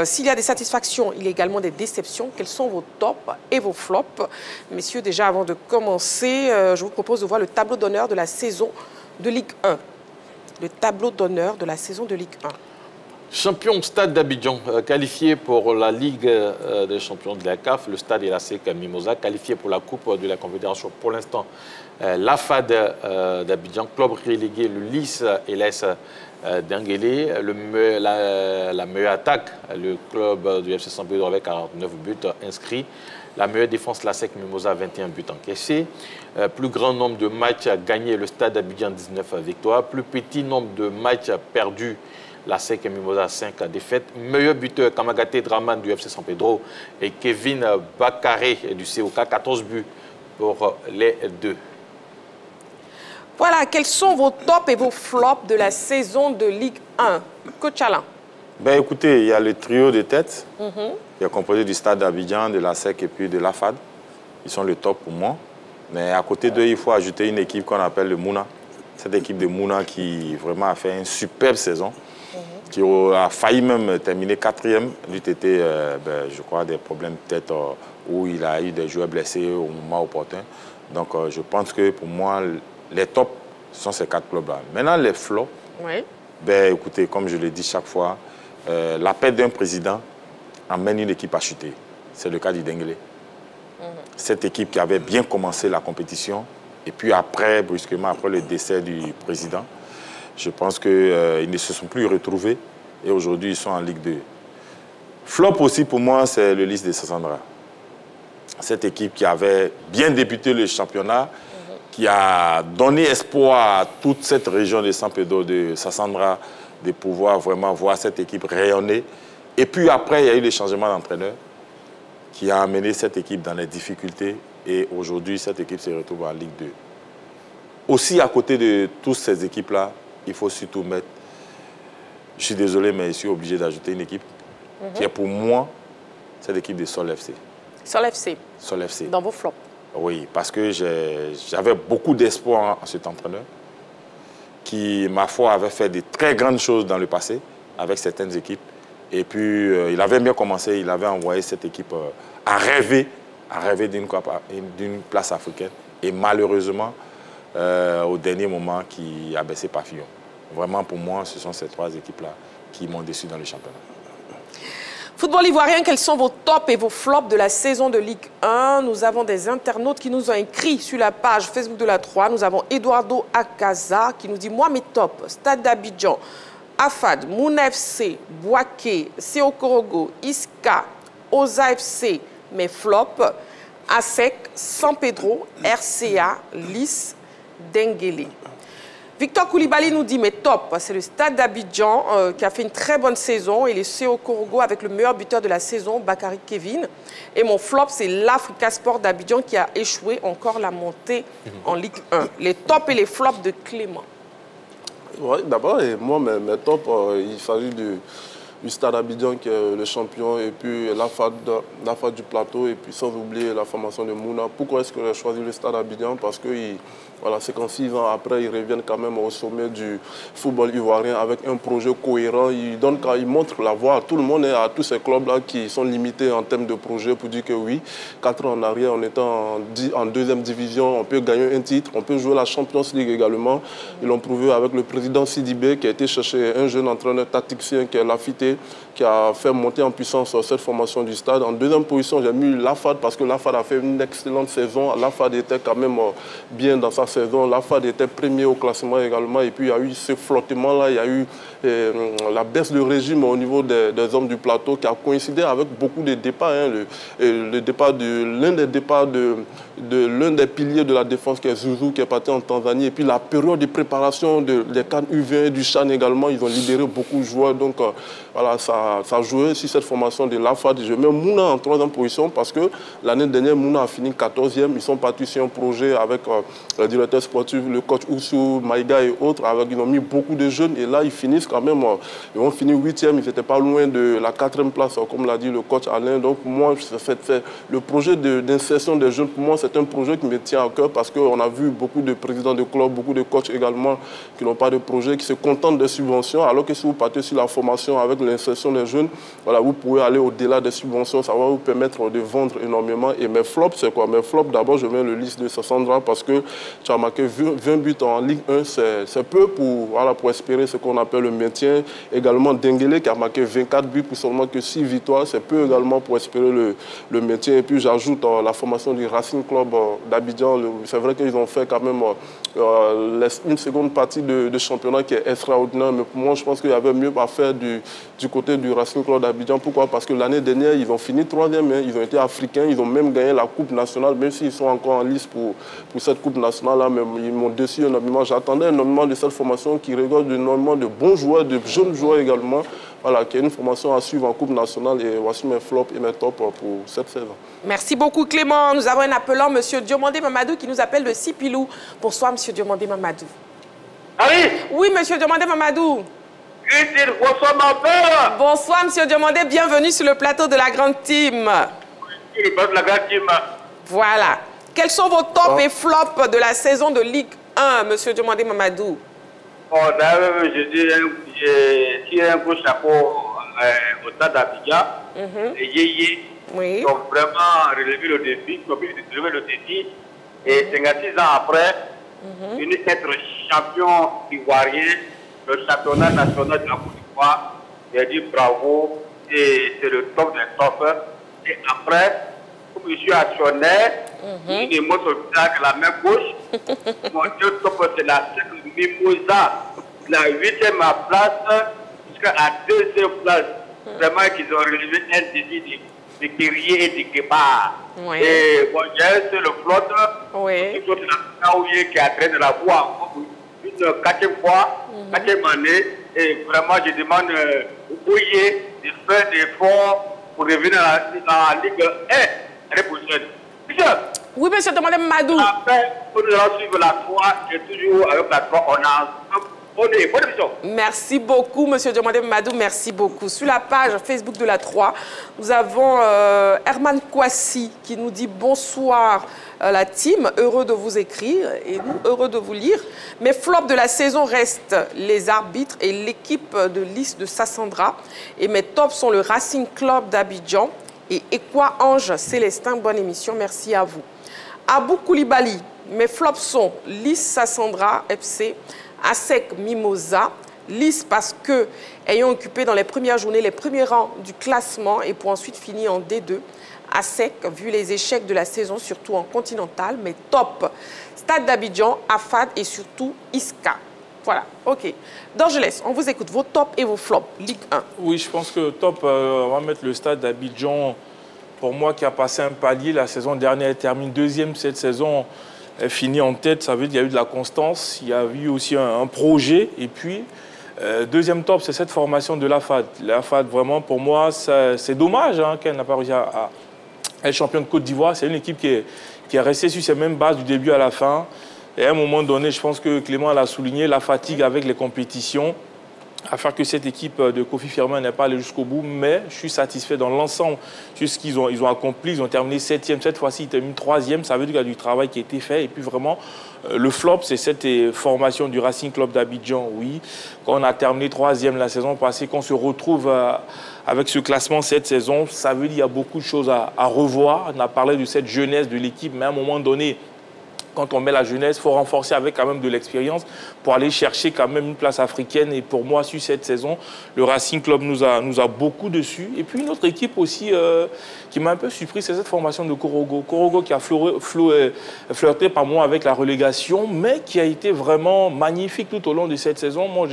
S'il y a des satisfactions, il y a également des déceptions. Quels sont vos tops et vos flops? Messieurs, déjà avant de commencer, je vous propose de voir le tableau d'honneur de la saison de Ligue 1. Le tableau d'honneur de la saison de Ligue 1. Champion Stade d'Abidjan, qualifié pour la Ligue des champions de la CAF, le Stade et la SEC Mimosa, qualifié pour la Coupe de la Confédération. Pour l'instant, l'AFAD d'Abidjan, club relégué, le LIS et l'ES d'Anguélé. La meilleure attaque, le club du FC San Pedro avec 49 buts inscrits. La meilleure défense, la SEC Mimosa, 21 buts encaissés. Plus grand nombre de matchs gagnés, le Stade d'Abidjan, 19 victoires. Plus petit nombre de matchs perdus, la SEC Mimosa, 5 défaites. Meilleur buteur, Kamagaté Draman du FC San Pedro et Kevin Bakaré du COK, 14 buts pour les deux. Voilà, quels sont vos tops et vos flops de la saison de Ligue 1? Coach Alain. Ben, écoutez, il y a le trio de tête, qui est composé du Stade d'Abidjan, de la SEC et puis de l'AFAD. Ils sont le top pour moi. Mais à côté d'eux, il faut ajouter une équipe qu'on appelle le Mouna. Cette équipe de Mouna qui vraiment a fait une superbe saison, qui a failli même terminer 4e. Lui, était, je crois, des problèmes peut-être où il a eu des joueurs blessés au moment opportun. Donc, je pense que pour moi, les tops sont ces 4 clubs-là. Maintenant, les flops, ben, écoutez, comme je le dis chaque fois, la perte d'un président amène une équipe à chuter. C'est le cas du Denguélé. Cette équipe qui avait bien commencé la compétition, et puis après, brusquement, après le décès du président, je pense qu'ils ne se sont plus retrouvés et aujourd'hui, ils sont en Ligue 2. Flop aussi pour moi, c'est le LIS de Sassandra. Cette équipe qui avait bien débuté le championnat, qui a donné espoir à toute cette région de San Pedro, de Sassandra, de pouvoir vraiment voir cette équipe rayonner. Et puis après, il y a eu le changement d'entraîneur qui a amené cette équipe dans les difficultés. Et aujourd'hui, cette équipe se retrouve en Ligue 2. Aussi, à côté de toutes ces équipes-là, il faut surtout mettre... Je suis désolé, mais je suis obligé d'ajouter une équipe qui est pour moi, cette équipe de Sol FC. Sol FC. Sol FC. Dans vos flops. Oui, parce que j'avais beaucoup d'espoir en cet entraîneur qui, ma foi, avait fait de très grandes choses dans le passé avec certaines équipes. Et puis, il avait bien commencé, il avait envoyé cette équipe à rêver d'une place africaine. Et malheureusement, au dernier moment, qui a baissé pavillon. Vraiment, pour moi, ce sont ces 3 équipes-là qui m'ont déçu dans le championnat. Football ivoirien, quels sont vos tops et vos flops de la saison de Ligue 1? Nous avons des internautes qui nous ont écrit sur la page Facebook de la 3. Nous avons Eduardo Akaza qui nous dit « Moi, mes tops, Stade d'Abidjan, AFAD, Mouna FC, Bouaké, CO Korogo, Iska, Oza FC, mes flops, ASEC, San Pedro, RCA, LIS, Denguélé. » Victor Koulibaly nous dit, mais top, c'est le Stade d'Abidjan qui a fait une très bonne saison et les CO Korogo avec le meilleur buteur de la saison, Bakary Kevin. Et mon flop, c'est l'Africa Sport d'Abidjan qui a échoué encore la montée en Ligue 1. Les tops et les flops de Clément. Oui, d'abord, moi, mes tops, il s'agit du Stade d'Abidjan qui est le champion et puis l'AFAD du plateau et puis sans oublier la formation de Mouna. Pourquoi est-ce que j'ai choisi le Stade d'Abidjan? Parce que voilà, 56 ans après, ils reviennent quand même au sommet du football ivoirien avec un projet cohérent. Ils montrent la voie à tout le monde et à tous ces clubs-là qui sont limités en termes de projet pour dire que oui, 4 ans en arrière, en étant en 2e division, on peut gagner un titre, on peut jouer la Champions League également. Ils l'ont prouvé avec le président Sidibé qui a été chercher un jeune entraîneur tacticien qui est Lafité, qui a fait monter en puissance cette formation du stade. En 2e position, j'ai mis l'AFAD parce que l'AFAD a fait une excellente saison. L'AFAD était quand même bien dans sa saison. L'AFAD était premier au classement également. Et puis, il y a eu ce flottement-là. Il y a eu la baisse de régime au niveau des hommes du plateau qui a coïncidé avec beaucoup de départs. Le départ l'un des départs de l'un des piliers de la défense qui est Zouzou, qui est parti en Tanzanie. Et puis, la période de préparation des CAN U20 du Chan également, ils ont libéré beaucoup de joueurs. Donc, voilà, ça a joué sur cette formation de l'AFAD. Je mets Mouna en 3e position parce que l'année dernière, Mouna a fini 14e. Ils sont partis sur un projet avec le directeur sportif, le coach Oussou, Maïga et autres. Ils ont mis beaucoup de jeunes et là, ils finissent Nice quand même. Ils ont fini 8e, ils n'étaient pas loin de la 4e place, comme l'a dit le coach Alain. Donc pour moi, le projet d'insertion des jeunes, pour moi, c'est un projet qui me tient à cœur parce qu'on a vu beaucoup de présidents de clubs, beaucoup de coachs également qui n'ont pas de projet, qui se contentent des subventions, alors que si vous partez sur la formation avec l'insertion des jeunes, voilà, vous pouvez aller au-delà des subventions, ça va vous permettre de vendre énormément. Et mes flops, c'est quoi? Mes flops, d'abord, je mets le liste de Sassandra parce que tu as marqué 20 buts en Ligue 1, c'est peu pour espérer ce qu'on appelle le maintien. Également, Denguele qui a marqué 24 buts pour seulement que 6 victoires, c'est peu également pour espérer le maintien. Et puis j'ajoute la formation du Racing Club d'Abidjan. C'est vrai qu'ils ont fait quand même une seconde partie de championnat qui est extraordinaire, mais pour moi, je pense qu'il y avait mieux à faire du côté du Racing Club d'Abidjan. Pourquoi? Parce que l'année dernière, ils ont fini 3e, hein. Ils ont été africains, ils ont même gagné la Coupe nationale, même s'ils sont encore en lice pour cette Coupe nationale-là, mais ils m'ont déçu énormément. J'attendais énormément de cette formation qui regorge énormément de bons joueurs, de jeunes joueurs également, voilà, qui est une formation à suivre en Coupe nationale. Et voici mes flops et mes tops pour cette saison. Merci beaucoup Clément. Nous avons un appelant, M. Diomandé Mamadou, qui nous appelle de Sipilou. Bonsoir, M. Diomandé Mamadou. Allez. Oui, M. Diomandé Mamadou. Christine, bonsoir ma père. Bonsoir, M. Diomandé. Bienvenue sur le plateau de la Grande Team. Sur le plateau de la Grande Team. Voilà. Quels sont vos tops et flops de la saison de Ligue 1, M. Diomandé Mamadou? Bon, d'ailleurs, j'ai tiré un gros chapeau au stade d'Abidjan. Et Yéyé. Oui. Ils ont vraiment relevé le défi. Ils ont pu relever le défi. Et 56 ans après, ils venaient être champion ivoirien, le championnat national de la Côte d'Ivoire. J'ai dit bravo. Et c'est le top des tops. Et après, comme je suis actionnaire, une émotion sur le visage, la main gauche. Mon deux top, c'est la Mimosa, la 8e place jusqu'à la 2e place. Vraiment qu'ils ont relevé un défi de guerrier et de guépard. Oui. Et bon, j'ai le flotte, oui. Qui a traîné la voie une 4e fois, 4e année. Et vraiment, je demande au Boyer de faire des efforts pour revenir dans la Ligue 1 l'année prochaine. Oui, monsieur Diomandé Mamadou. Après, nous allons suivre la 3, et toujours avec la 3, bonne émission. Merci beaucoup, monsieur Diomandé Mamadou. Merci beaucoup. Sur la page Facebook de la 3, nous avons Herman Kouassi qui nous dit bonsoir la team, heureux de vous écrire et nous heureux de vous lire. Mes flops de la saison restent les arbitres et l'équipe de liste de Sassandra. Et mes tops sont le Racing Club d'Abidjan et Ekwa Ange Célestin. Bonne émission, merci à vous. Abou Koulibaly, mes flops sont Lys Sassandra FC, ASEC Mimosa, Lys parce que ayant occupé dans les premières journées les premiers rangs du classement et pour ensuite finir en D2, ASEC vu les échecs de la saison surtout en continental, mais top. Stade d'Abidjan, AFAD et surtout Iska. Voilà, ok. Dorgelès, on vous écoute, vos tops et vos flops, Ligue 1. Oui, je pense que top, on va mettre le stade d'Abidjan. Pour moi, qui a passé un palier, la saison dernière, elle termine 2e. Cette saison, elle finit en tête. Ça veut dire qu'il y a eu de la constance. Il y a eu aussi un projet. Et puis, deuxième top, c'est cette formation de l'AFAD. L'AFAD, vraiment, pour moi, c'est dommage qu'elle n'a pas réussi à être championne de Côte d'Ivoire. C'est une équipe qui est restée sur ses mêmes bases du début à la fin. Et à un moment donné, je pense que Clément l'a souligné, la fatigue avec les compétitions à faire que cette équipe de Kofi Firmin n'est pas allée jusqu'au bout, mais je suis satisfait dans l'ensemble de ce qu'ils ont accompli. Ils ont terminé 7e, cette fois-ci ils terminent 3e, ça veut dire qu'il y a du travail qui a été fait. Et puis vraiment, le flop, c'est cette formation du Racing Club d'Abidjan, oui. Quand on a terminé 3e la saison passée, qu'on se retrouve avec ce classement cette saison, ça veut dire qu'il y a beaucoup de choses à revoir. On a parlé de cette jeunesse de l'équipe, mais à un moment donné, quand on met la jeunesse, il faut renforcer avec quand même de l'expérience pour aller chercher quand même une place africaine. Et pour moi, sur cette saison, le Racing Club nous a beaucoup dessus. Et puis une autre équipe aussi qui m'a un peu surpris, c'est cette formation de Korogo. Korogo qui a flirté par moi avec la relégation, mais qui a été vraiment magnifique tout au long de cette saison. Moi,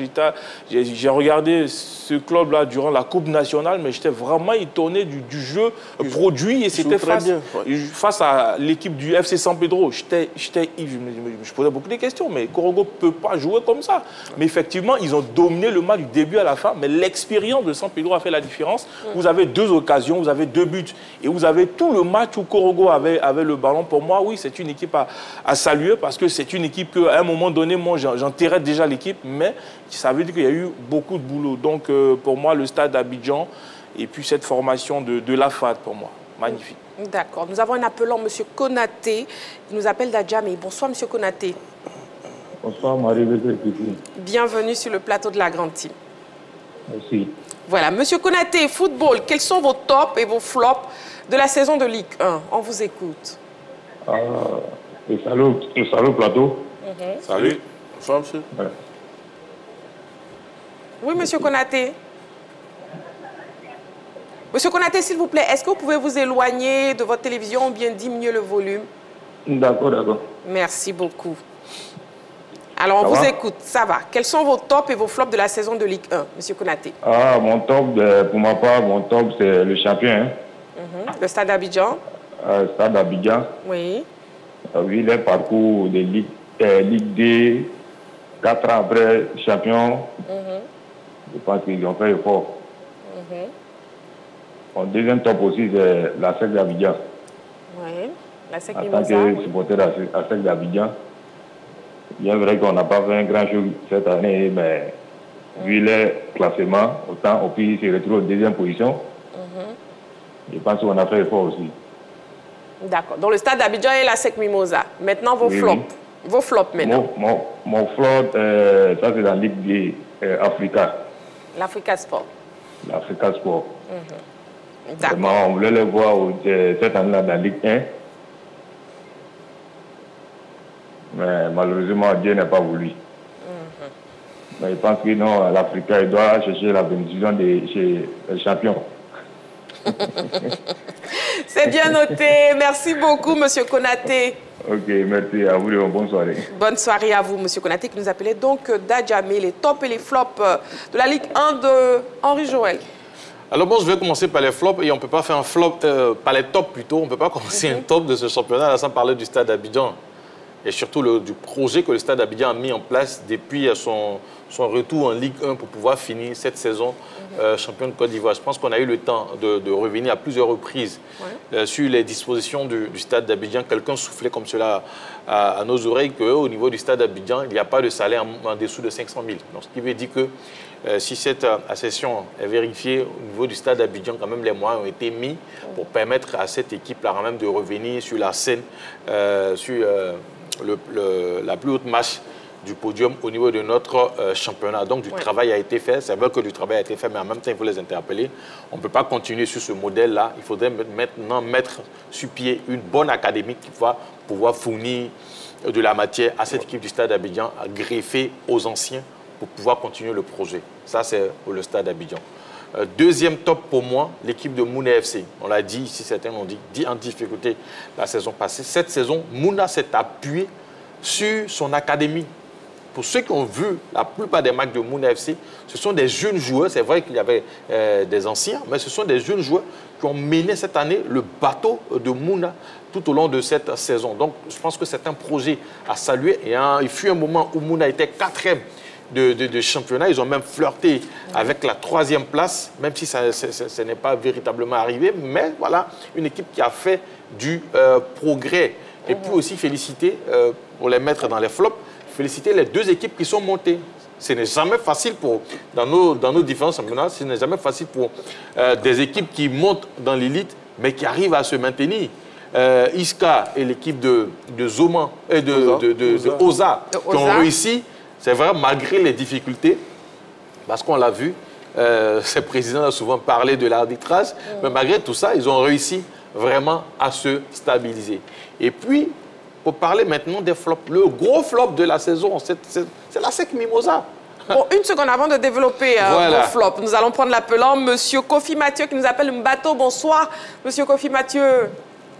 j'ai regardé ce club-là durant la Coupe nationale, mais j'étais vraiment étonné du jeu produit. Et c'était face à l'équipe du FC San Pedro. J'étais je posais beaucoup de questions, mais Korogo ne peut pas jouer comme ça. Mais effectivement, ils ont dominé le match du début à la fin, mais l'expérience de San Pedro a fait la différence. Vous avez 2 occasions, vous avez 2 buts, et vous avez tout le match où Korogo avait le ballon. Pour moi, oui, c'est une équipe à saluer, parce que c'est une équipe qu'à un moment donné, moi, j'enterrais déjà l'équipe, mais ça veut dire qu'il y a eu beaucoup de boulot. Donc, pour moi, le stade d'Abidjan, et puis cette formation de la FAD, pour moi, magnifique. D'accord. Nous avons un appelant, M. Konaté. Il nous appelle d'Adjamé. Bonsoir, M. Konaté. Bonsoir, Marie. Bienvenue sur le plateau de la Grande Team. Merci. Voilà. M. Konaté, football, quels sont vos tops et vos flops de la saison de Ligue 1? On vous écoute. Salut, plateau. Salut. Bonsoir, monsieur. Ouais. Oui, M. Konaté. Monsieur Konaté, s'il vous plaît, est-ce que vous pouvez vous éloigner de votre télévision ou bien diminuer le volume? D'accord, d'accord. Merci beaucoup. Alors, on vous écoute. Ça va. Quels sont vos tops et vos flops de la saison de Ligue 1, Monsieur Konaté? Mon top, pour ma part, mon top, c'est le champion. Hein. Le Stade d'Abidjan. Stade d'Abidjan. Oui. Oui, le parcours de Ligue 2, 4 ans après champion. Je pense qu'ils ont fait effort. Mon deuxième top aussi, c'est la SEC d'Abidjan. Oui, la SEC en Mimosa. tant que supporter de la SEC d'Abidjan, bien vrai qu'on n'a pas fait un grand chose cette année, mais vu les classements, autant au pays se retrouve en deuxième position. Je pense qu'on a fait effort aussi. D'accord. Donc le Stade d'Abidjan et la SEC Mimosa. Maintenant, vos flops. Oui. Vos flops maintenant. Mon flop, ça c'est la Ligue Africa. L'Africa Sport. L'Africa Sport. D'accord. On voulait les voir cette année-là dans la Ligue 1. Mais malheureusement, Dieu n'a pas voulu. Mais je pense que non, l'Africa, il doit chercher la bénédiction chez les champions. C'est bien noté. Merci beaucoup, Monsieur Konaté. Ok, merci à vous et bonne soirée. Bonne soirée à vous, Monsieur Konaté, qui nous appelait donc d'Adjamé, les tops et les flops de la Ligue 1 de Henri Joël. Alors bon, je vais commencer par les flops et on ne peut pas faire un flop, par les tops plutôt, on ne peut pas commencer un top de ce championnat sans parler du Stade d'Abidjan. Et surtout du projet que le Stade d'Abidjan a mis en place depuis son retour en Ligue 1 pour pouvoir finir cette saison champion de Côte d'Ivoire. Je pense qu'on a eu le temps de revenir à plusieurs reprises sur les dispositions du Stade d'Abidjan. Quelqu'un soufflait comme cela à nos oreilles qu'au niveau du Stade d'Abidjan, il n'y a pas de salaire en dessous de 500 000. Donc, ce qui veut dire que si cette accession est vérifiée au niveau du Stade d'Abidjan, quand même les moyens ont été mis pour permettre à cette équipe-là quand même de revenir sur la scène, sur la plus haute marche du podium au niveau de notre championnat. Donc, du travail a été fait. C'est vrai que du travail a été fait, mais en même temps, il faut les interpeller. On ne peut pas continuer sur ce modèle-là. Il faudrait maintenant mettre sur pied une bonne académie qui va pouvoir fournir de la matière à cette équipe du Stade d'Abidjan, à greffer aux anciens pour pouvoir continuer le projet. Ça, c'est pour le Stade d'Abidjan. Deuxième top pour moi, l'équipe de Mouna FC. On l'a dit ici, certains l'ont dit en difficulté la saison passée. Cette saison, Mouna s'est appuyé sur son académie. Pour ceux qui ont vu la plupart des matchs de Mouna FC, ce sont des jeunes joueurs. C'est vrai qu'il y avait des anciens, mais ce sont des jeunes joueurs qui ont mené cette année le bateau de Mouna tout au long de cette saison. Donc, je pense que c'est un projet à saluer. Et il fut un moment où Mouna était 4e de championnat. Ils ont même flirté avec la 3e place, même si ce n'est pas véritablement arrivé. Mais voilà, une équipe qui a fait du progrès. Et puis aussi féliciter, pour les mettre dans les flops, féliciter les 2 équipes qui sont montées. Ce n'est jamais facile dans nos différents championnats, ce n'est jamais facile pour des équipes qui montent dans l'élite, mais qui arrivent à se maintenir. Iska et l'équipe de Zoma et de Oza qui ont réussi. C'est vrai, malgré les difficultés, parce qu'on l'a vu, ce président a souvent parlé de l'arbitrage, mais malgré tout ça, ils ont réussi vraiment à se stabiliser. Et puis, pour parler maintenant des flops, le gros flop de la saison, c'est la SEC Mimosa. Bon, une seconde avant de développer vos flops, nous allons prendre l'appelant Monsieur Kofi Mathieu qui nous appelle Mbato. Bonsoir, Monsieur Kofi Mathieu.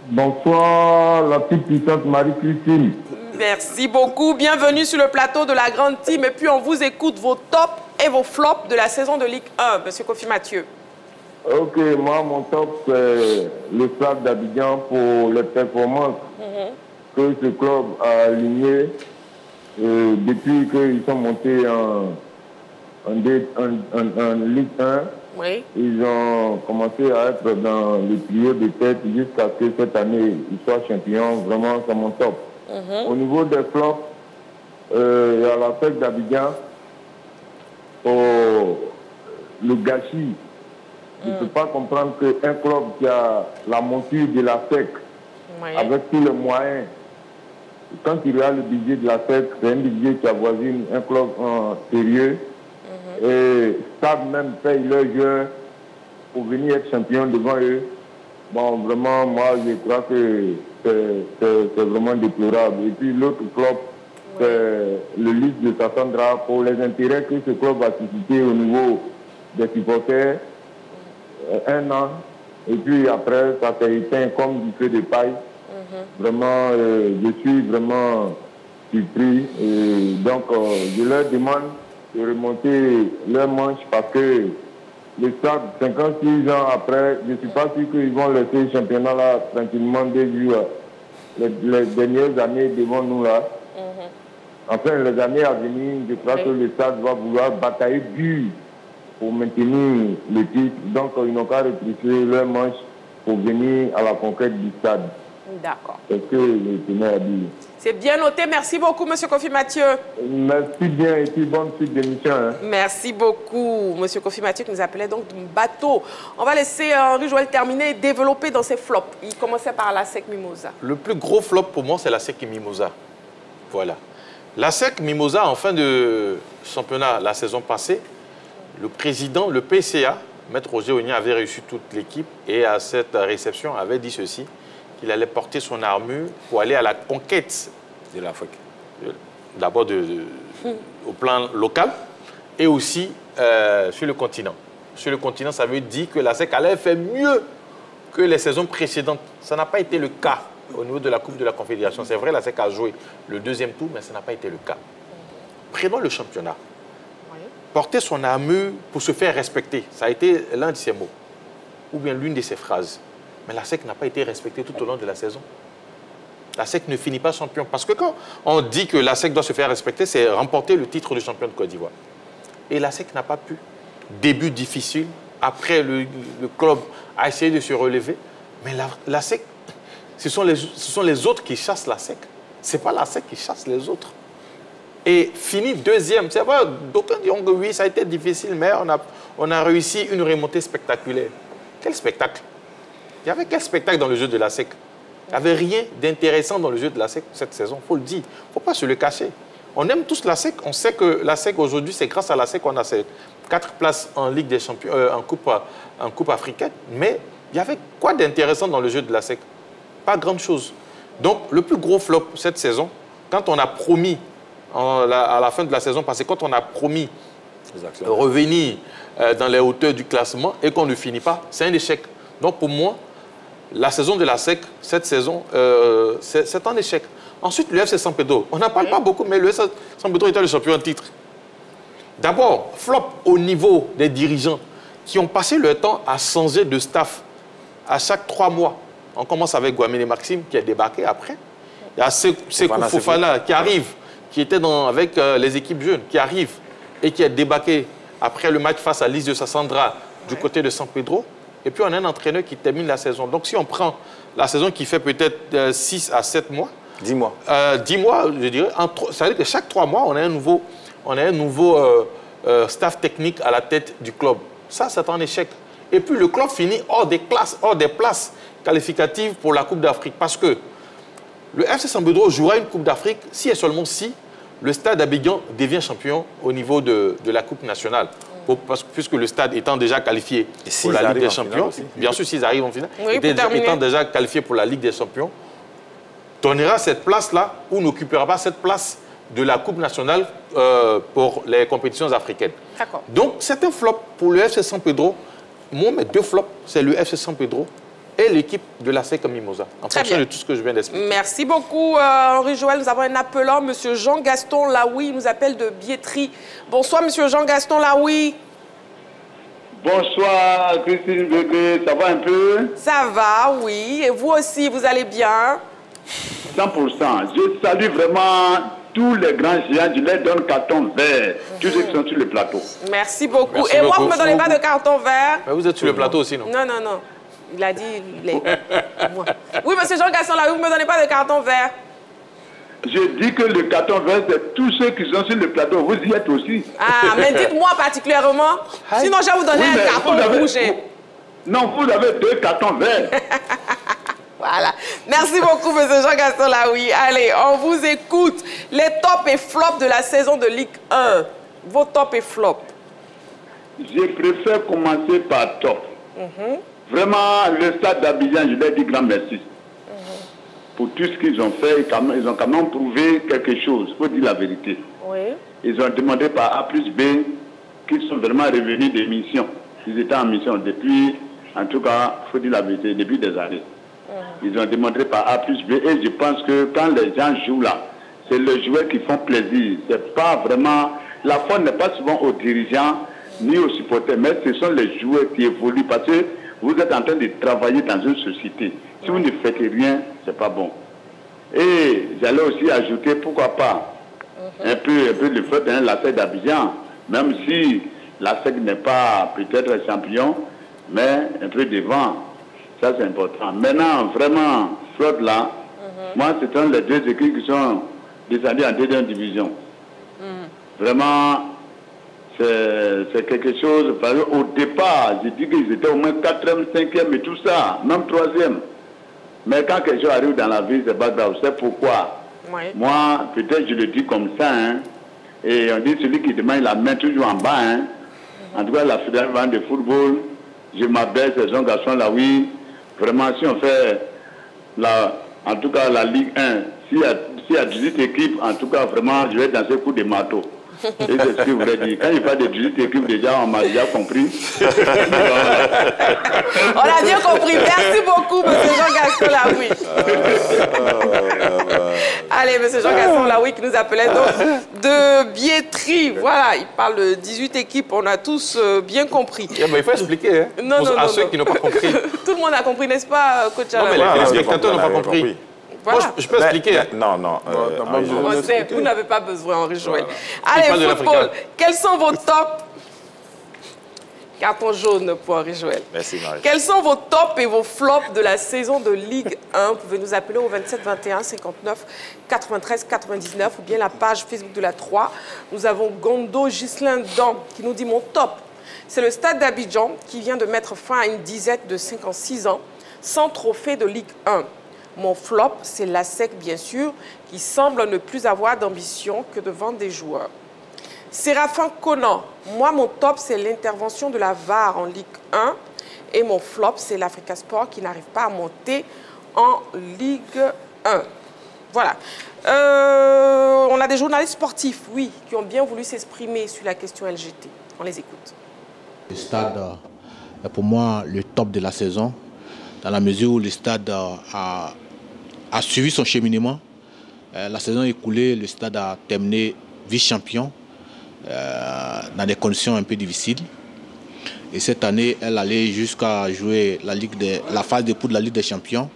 Bonsoir, la petite puissante Marie-Christine. Merci beaucoup. Bienvenue sur le plateau de la Grande Team. Et puis, on vous écoute vos tops et vos flops de la saison de Ligue 1, Monsieur Kofi Mathieu. Ok, moi, mon top, c'est le Stade d'Abidjan pour les performances. que ce club a aligné depuis qu'ils sont montés en Ligue 1. Oui. Ils ont commencé à être dans le trio de tête jusqu'à ce que cette année, ils soient champions. Vraiment, c'est mon top. Au niveau des flops, il y a la fête d'Abidjan, le gâchis. Je ne peux pas comprendre qu'un club qui a la monture de la SEC, avec tous les moyens, quand il a le budget de la SEC, c'est un budget qui avoisine un club sérieux. Et Stade même paye leurs joueurs pour venir être champion devant eux. Bon, vraiment, moi, je crois que c'est vraiment déplorable. Et puis l'autre club, c'est le Ligue de Sassandra, pour les intérêts que ce club a suscité au niveau des supporters, 1 an. Et puis après, ça s'est éteint comme du feu de paille. Vraiment, je suis vraiment surpris. Et donc, je leur demande de remonter leur manche parce que le stade, 56 ans après, je ne suis pas sûr qu'ils vont laisser le championnat là tranquillement déjouer les dernières années devant nous là. Enfin, les années à venir, je crois que le stade va vouloir batailler dur pour maintenir le titre. Donc, ils n'ont qu'à retrousser leur manche pour venir à la conquête du stade. D'accord. C'est ce que je tenais à dire. C'est bien noté. Merci beaucoup, M. Kofi Mathieu. Merci bien et puis bonne suite d'émission. Hein. Merci beaucoup, M. Kofi Mathieu, qui nous appelait donc du bateau. On va laisser Henri Joël terminer et développer dans ses flops. Il commençait par la SEC Mimosa. Le plus gros flop pour moi, c'est la SEC Mimosa. Voilà. La SEC Mimosa, en fin de championnat la saison passée, le président, le PCA, Maître Roger Ogna, avait reçu toute l'équipe et à cette réception avait dit ceci, qu'il allait porter son armure pour aller à la conquête de l'Afrique. D'abord au plan local et aussi sur le continent. Sur le continent, ça veut dire que la SEC allait faire mieux que les saisons précédentes. Ça n'a pas été le cas au niveau de la Coupe de la Confédération. C'est vrai, la SEC a joué le 2e tour, mais ça n'a pas été le cas. Prenons le championnat. Porter son armure pour se faire respecter, ça a été l'un de ses mots, ou bien l'une de ses phrases. Mais la SEC n'a pas été respectée tout au long de la saison. La SEC ne finit pas champion. Parce que quand on dit que la SEC doit se faire respecter, c'est remporter le titre de champion de Côte d'Ivoire. Et la SEC n'a pas pu. Début difficile. Après, le club a essayé de se relever. Mais la SEC, ce sont les autres qui chassent la SEC. Ce n'est pas la SEC qui chasse les autres. Et fini 2e. C'est vrai, d'aucuns diront que oui, ça a été difficile, mais on a réussi une remontée spectaculaire. Quel spectacle! Il y avait quel spectacle dans le jeu de la SEC? Il n'y avait rien d'intéressant dans le jeu de la SEC cette saison, il faut le dire. Il ne faut pas se le cacher. On aime tous la SEC. On sait que la SEC, aujourd'hui, c'est grâce à la SEC qu'on a ces 4 places en Ligue des Champions, en coupe africaine. Mais il y avait quoi d'intéressant dans le jeu de la SEC? Pas grand-chose. Donc, le plus gros flop cette saison, quand on a promis, à la fin de la saison passée, quand on a promis de revenir dans les hauteurs du classement et qu'on ne finit pas, c'est un échec. Donc, pour moi, la saison de la SEC, cette saison, c'est un échec. Ensuite, le FC San Pedro. On n'en parle pas beaucoup, mais le FC San Pedro était le champion en titre. D'abord, flop au niveau des dirigeants qui ont passé leur temps à changer de staff à chaque 3 mois. On commence avec Guamene Maxime qui est débarqué après. Il y a Sekou Fofana qui arrive, qui était avec les équipes jeunes, qui arrive et qui est débarqué après le match face à l'Is de Sassandra du côté de San Pedro. Et puis, on a un entraîneur qui termine la saison. Donc, si on prend la saison qui fait peut-être 6 à 7 mois... 10 mois. 10 mois, je dirais. Ça veut dire que chaque 3 mois, on a un nouveau staff technique à la tête du club. Ça, c'est un échec. Et puis, le club finit hors des places qualificatives pour la Coupe d'Afrique. Parce que le FC San Pedro jouera une Coupe d'Afrique si et seulement si le Stade d'Abidjan devient champion au niveau de la Coupe nationale. Puisque le stade étant déjà qualifié pour la Ligue des Champions, bien sûr s'ils arrivent en finale, étant déjà qualifié pour la Ligue des Champions, donnera cette place-là ou n'occupera pas cette place de la Coupe nationale pour les compétitions africaines. Donc c'est un flop pour le FC San Pedro. Moi, mes 2 flops, c'est le FC San Pedro et l'équipe de la SEC Mimosa, en fonction de tout ce que je viens d'expliquer. Merci beaucoup, Henri Joël. Nous avons un appelant, M. Jean-Gaston Laoui, il nous appelle de Biétry. Bonsoir, M. Jean-Gaston Laoui. Bonsoir, Christine Bébé. Ça va un peu? Ça va, oui. Et vous aussi, vous allez bien? 100%. Je salue vraiment tous les grands géants. Je leur donne carton vert. Tous ceux qui sont sur le plateau. Merci beaucoup. Merci Et beaucoup. moi, vous ne me donnez pas de carton vert. Mais vous êtes sur le plateau aussi, non? Non, non, non. Il a dit... Moi. Oui, monsieur Jean Gaston, là, vous ne me donnez pas de carton vert. Je dis que le carton vert, c'est tous ceux qui sont sur le plateau. Vous y êtes aussi. Ah, mais dites-moi particulièrement. Sinon, je vais vous donner un carton rouge. Non, vous avez 2 cartons verts. Voilà. Merci beaucoup, monsieur Jean Gaston Laoui. Allez, on vous écoute. Les tops et flops de la saison de Ligue 1. Vos tops et flops. Je préfère commencer par top. Vraiment, le stade d'Abidjan, je leur dis grand merci. Pour tout ce qu'ils ont fait, ils ont quand même prouvé quelque chose. Il faut dire la vérité. Oui. Ils ont demandé par A plus B qu'ils sont vraiment revenus des missions. Ils étaient en mission depuis, en tout cas, il faut dire la vérité, depuis des années. Ils ont demandé par A plus B et je pense que quand les gens jouent là, c'est les joueurs qui font plaisir. C'est pas vraiment... La faute n'est pas souvent aux dirigeants ni aux supporters, mais ce sont les joueurs qui évoluent parce que vous êtes en train de travailler dans une société. Si vous ne faites rien, c'est pas bon. Et j'allais aussi ajouter, pourquoi pas, un peu le fait d'un l'ASEC d'Abidjan, même si l'ASEC n'est pas peut-être champion, mais un peu devant. Ça, c'est important. Maintenant, vraiment, flotte là, moi, ce sont les 2 équipes qui sont descendues en 2e division. Vraiment, c'est quelque chose. Parce qu'au départ, j'ai dit qu'ils étaient au moins 4e, 5e et tout ça, même 3e. Mais quand quelque chose arrive dans la vie, c'est pas grave. C'est pourquoi. Moi, peut-être je le dis comme ça, hein, et on dit celui qui demande la main toujours en bas. Hein. En tout cas, la Fédération de football, je m'appelle ces gens garçons là, oui. Vraiment, si on fait, en tout cas, la Ligue 1, s'il y a 18 équipes, en tout cas, vraiment, je vais dans ce coup de marteau. Et c'est ce que je voulais dire. Quand il parle de 18 équipes, déjà, on m'a déjà compris. On a bien compris. Merci beaucoup, M. Jean Gaston Laoui. Allez, M. Jean Gaston Laoui qui nous appelait donc de billetterie. Voilà, il parle de 18 équipes. On a tous bien compris. Yeah, mais il faut expliquer hein, à ceux qui n'ont pas compris. Tout le monde a compris, n'est-ce pas, coach Alain? Non, mais les spectateurs n'ont pas compris. Voilà. Moi, je peux expliquer. Non. Vous n'avez pas besoin, Henri Joël. Allez, football, quels sont vos tops? Carton jaune pour Henri Joël. Merci, Marie. Quels sont vos tops et vos flops de la saison de Ligue 1? Vous pouvez nous appeler au 27 21 59 93 99 ou bien la page Facebook de la 3. Nous avons Gondo Ghislain Dan qui nous dit mon top. C'est le stade d'Abidjan qui vient de mettre fin à une disette de 56 ans sans trophée de Ligue 1. Mon flop, c'est l'ASEC, bien sûr, qui semble ne plus avoir d'ambition que de vendre des joueurs. Séraphin Conan, moi, mon top, c'est l'intervention de la VAR en Ligue 1. Et mon flop, c'est l'Africa Sport qui n'arrive pas à monter en Ligue 1. Voilà. On a des journalistes sportifs, oui, qui ont bien voulu s'exprimer sur la question LGT. On les écoute. Le stade est pour moi le top de la saison, dans la mesure où le stade a suivi son cheminement. La saison écoulée, le stade a terminé vice-champion dans des conditions un peu difficiles. Et cette année, elle allait jusqu'à jouer la phase de poule de la Ligue des Champions.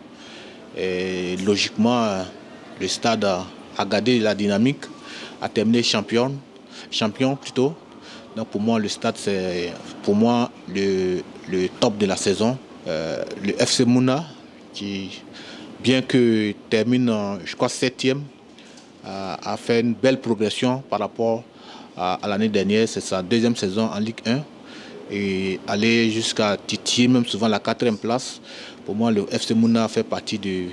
Et logiquement, le stade a gardé la dynamique, a terminé champion plutôt. Donc pour moi, le stade, c'est pour moi le top de la saison. Le FC Mouna, qui, bien que termine, je crois, 7e, a fait une belle progression par rapport à l'année dernière. C'est sa 2e saison en Ligue 1. Et aller jusqu'à titiller même souvent la 4e place. Pour moi, le FC Mouna fait partie de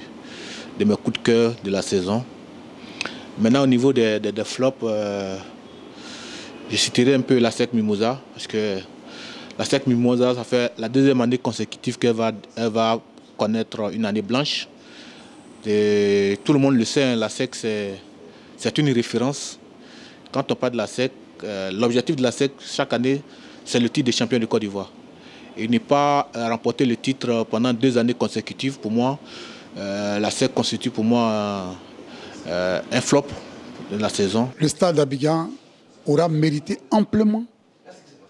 mes coups de cœur de la saison. Maintenant, au niveau des flops, je citerai un peu l'ASEC Mimosa, parce que l'ASEC Mimosa, ça fait la 2e année consécutive qu'elle va connaître une année blanche. Et tout le monde le sait, hein, l'ASEC, c'est une référence. Quand on parle de l'ASEC, l'objectif de l'ASEC, chaque année, c'est le titre de champion de Côte d'Ivoire. Et ne pas remporter le titre pendant 2 années consécutives, pour moi, l'ASEC constitue pour moi un flop de la saison. Le stade d'Abidjan aura mérité amplement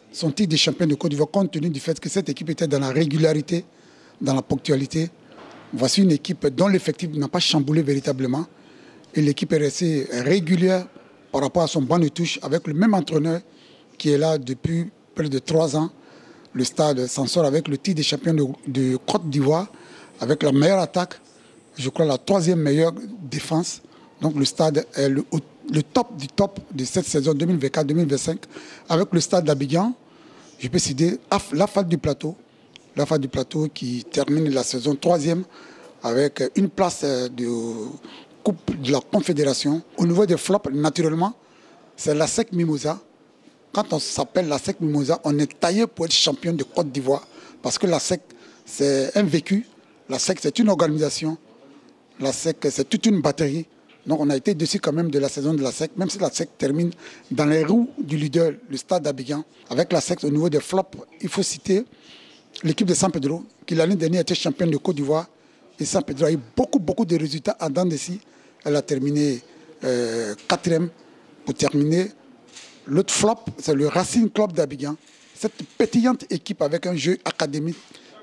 son titre de champion de Côte d'Ivoire, compte tenu du fait que cette équipe était dans la régularité, dans la ponctualité. Voici une équipe dont l'effectif n'a pas chamboulé véritablement. Et l'équipe est restée régulière par rapport à son banc de touche avec le même entraîneur qui est là depuis près de 3 ans. Le Stade s'en sort avec le titre des champions de Côte d'Ivoire, avec la meilleure attaque, je crois la 3e meilleure défense. Donc le Stade est le top du top de cette saison 2024-2025. Avec le Stade d'Abidjan, je peux citer la FAD du Plateau. La FAD du Plateau qui termine la saison 3e avec une place de Coupe de la Confédération. Au niveau des flops, naturellement, c'est la SEC Mimosa. Quand on s'appelle la SEC Mimosa, on est taillé pour être champion de Côte d'Ivoire. Parce que la SEC, c'est un vécu. La SEC, c'est une organisation. La SEC, c'est toute une batterie. Donc on a été dessus quand même de la saison de la SEC, même si la SEC termine dans les roues du leader, le Stade d'Abidjan. Avec la SEC, au niveau des flops, il faut citer l'équipe de San Pedro, qui l'année dernière était championne de Côte d'Ivoire. Et San Pedro a eu beaucoup de résultats en dents de scie. Elle a terminé 4e pour terminer. L'autre flop, c'est le Racing Club d'Abidjan. Cette pétillante équipe avec un jeu académique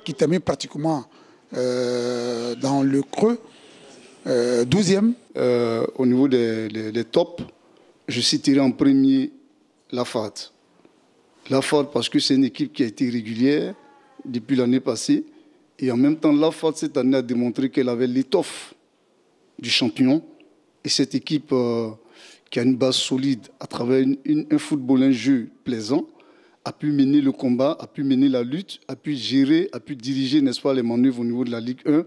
qui termine pratiquement dans le creux, 12e. Au niveau des tops, je citerai en premier la FAD. La FAD parce que c'est une équipe qui a été régulière depuis l'année passée. Et en même temps, la FAD cette année a démontré qu'elle avait l'étoffe du champion. Et cette équipe qui a une base solide à travers un football, un jeu plaisant, a pu mener le combat, a pu mener la lutte, a pu gérer, a pu diriger, n'est-ce pas, les manœuvres au niveau de la Ligue 1,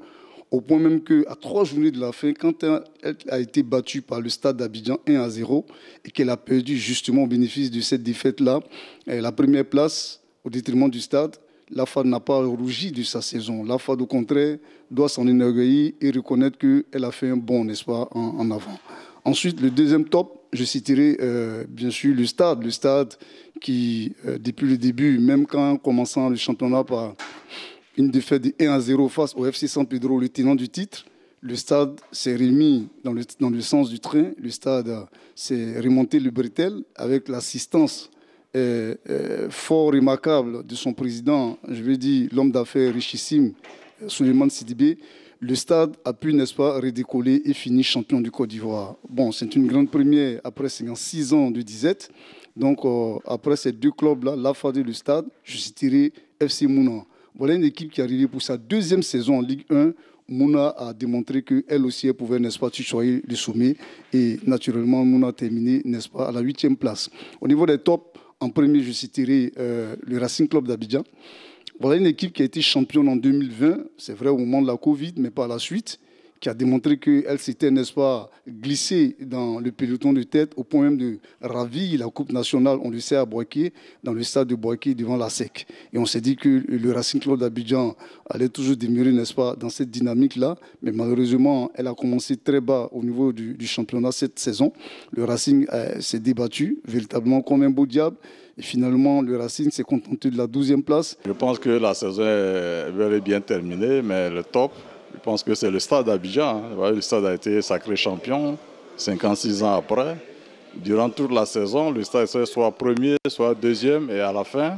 au point même qu'à 3 journées de la fin, quand elle a été battue par le Stade d'Abidjan 1-0 et qu'elle a perdu justement au bénéfice de cette défaite-là, la première place au détriment du Stade, la FAD n'a pas rougi de sa saison. La FAD, au contraire, doit s'en énorgueillir et reconnaître qu'elle a fait un bond, n'est-ce pas, en avant. Ensuite, le deuxième top, je citerai bien sûr le Stade qui, depuis le début, même quand commençant le championnat par une défaite de 1-0 face au FC San Pedro, le tenant du titre, le Stade s'est remis dans le sens du train. Le Stade s'est remonté le bretelle avec l'assistance fort remarquable de son président, je veux dire l'homme d'affaires richissime, Souleymane Sidibé. Le Stade a pu, n'est-ce pas, redécoller et finir champion du Côte d'Ivoire. Bon, c'est une grande première après 56 ans de disette. Donc, après ces deux clubs-là, la FAD et le Stade, je citerai FC Mouna. Voilà une équipe qui est arrivée pour sa 2e saison en Ligue 1. Mouna a démontré qu'elle aussi, elle pouvait, n'est-ce pas, tutoyer le sommet. Et naturellement, Mouna a terminé, n'est-ce pas, à la 8e place. Au niveau des tops, en premier, je citerai le Racing Club d'Abidjan. Voilà une équipe qui a été championne en 2020, c'est vrai au moment de la Covid, mais par la suite, qui a démontré qu'elle s'était, n'est-ce pas, glissée dans le peloton de tête au point même de ravir la Coupe nationale, on le sait, à Boaké, dans le stade de Boaké devant la SEC. Et on s'est dit que le Racing Club d'Abidjan allait toujours demeurer, n'est-ce pas, dans cette dynamique-là. Mais malheureusement, elle a commencé très bas au niveau du championnat cette saison. Le Racing s'est débattu véritablement comme un beau diable. Et finalement, le Racing s'est contenté de la 12e place. Je pense que la saison est bel et bien terminée, mais le top, je pense que c'est le Stade d'Abidjan. Le Stade a été sacré champion 56 ans après. Durant toute la saison, le Stade est soit premier, soit 2e, et à la fin,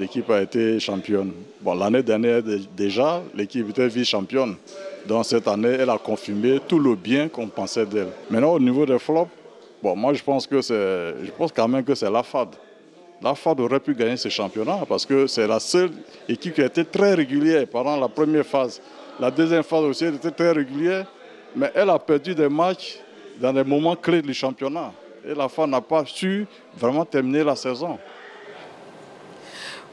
l'équipe a été championne. Bon, l'année dernière, déjà, l'équipe était vice-championne. Donc cette année, elle a confirmé tout le bien qu'on pensait d'elle. Maintenant, au niveau des flops, bon, moi je pense quand même que c'est la FAD. La FAD aurait pu gagner ce championnat parce que c'est la seule équipe qui a été très régulière pendant la première phase. La deuxième phase aussi, elle était très régulière, mais elle a perdu des matchs dans des moments clés du championnat. Et la FAD n'a pas su vraiment terminer la saison.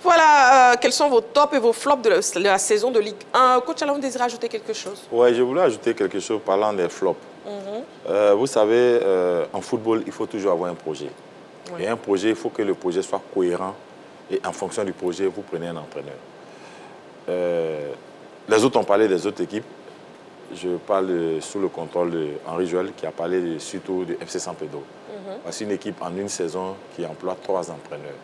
Voilà, quels sont vos tops et vos flops de la saison de Ligue 1. Coach Alain, vous désirez ajouter quelque chose? Oui, je voulais ajouter quelque chose parlant des flops. Vous savez, en football, il faut toujours avoir un projet. Et un projet, il faut que le projet soit cohérent. Et en fonction du projet, vous prenez un entraîneur. Les autres ont parlé des autres équipes. Je parle sous le contrôle d'Henri Joël qui a parlé surtout du FC San Pedro. C'est une équipe en une saison qui emploie 3 entraîneurs.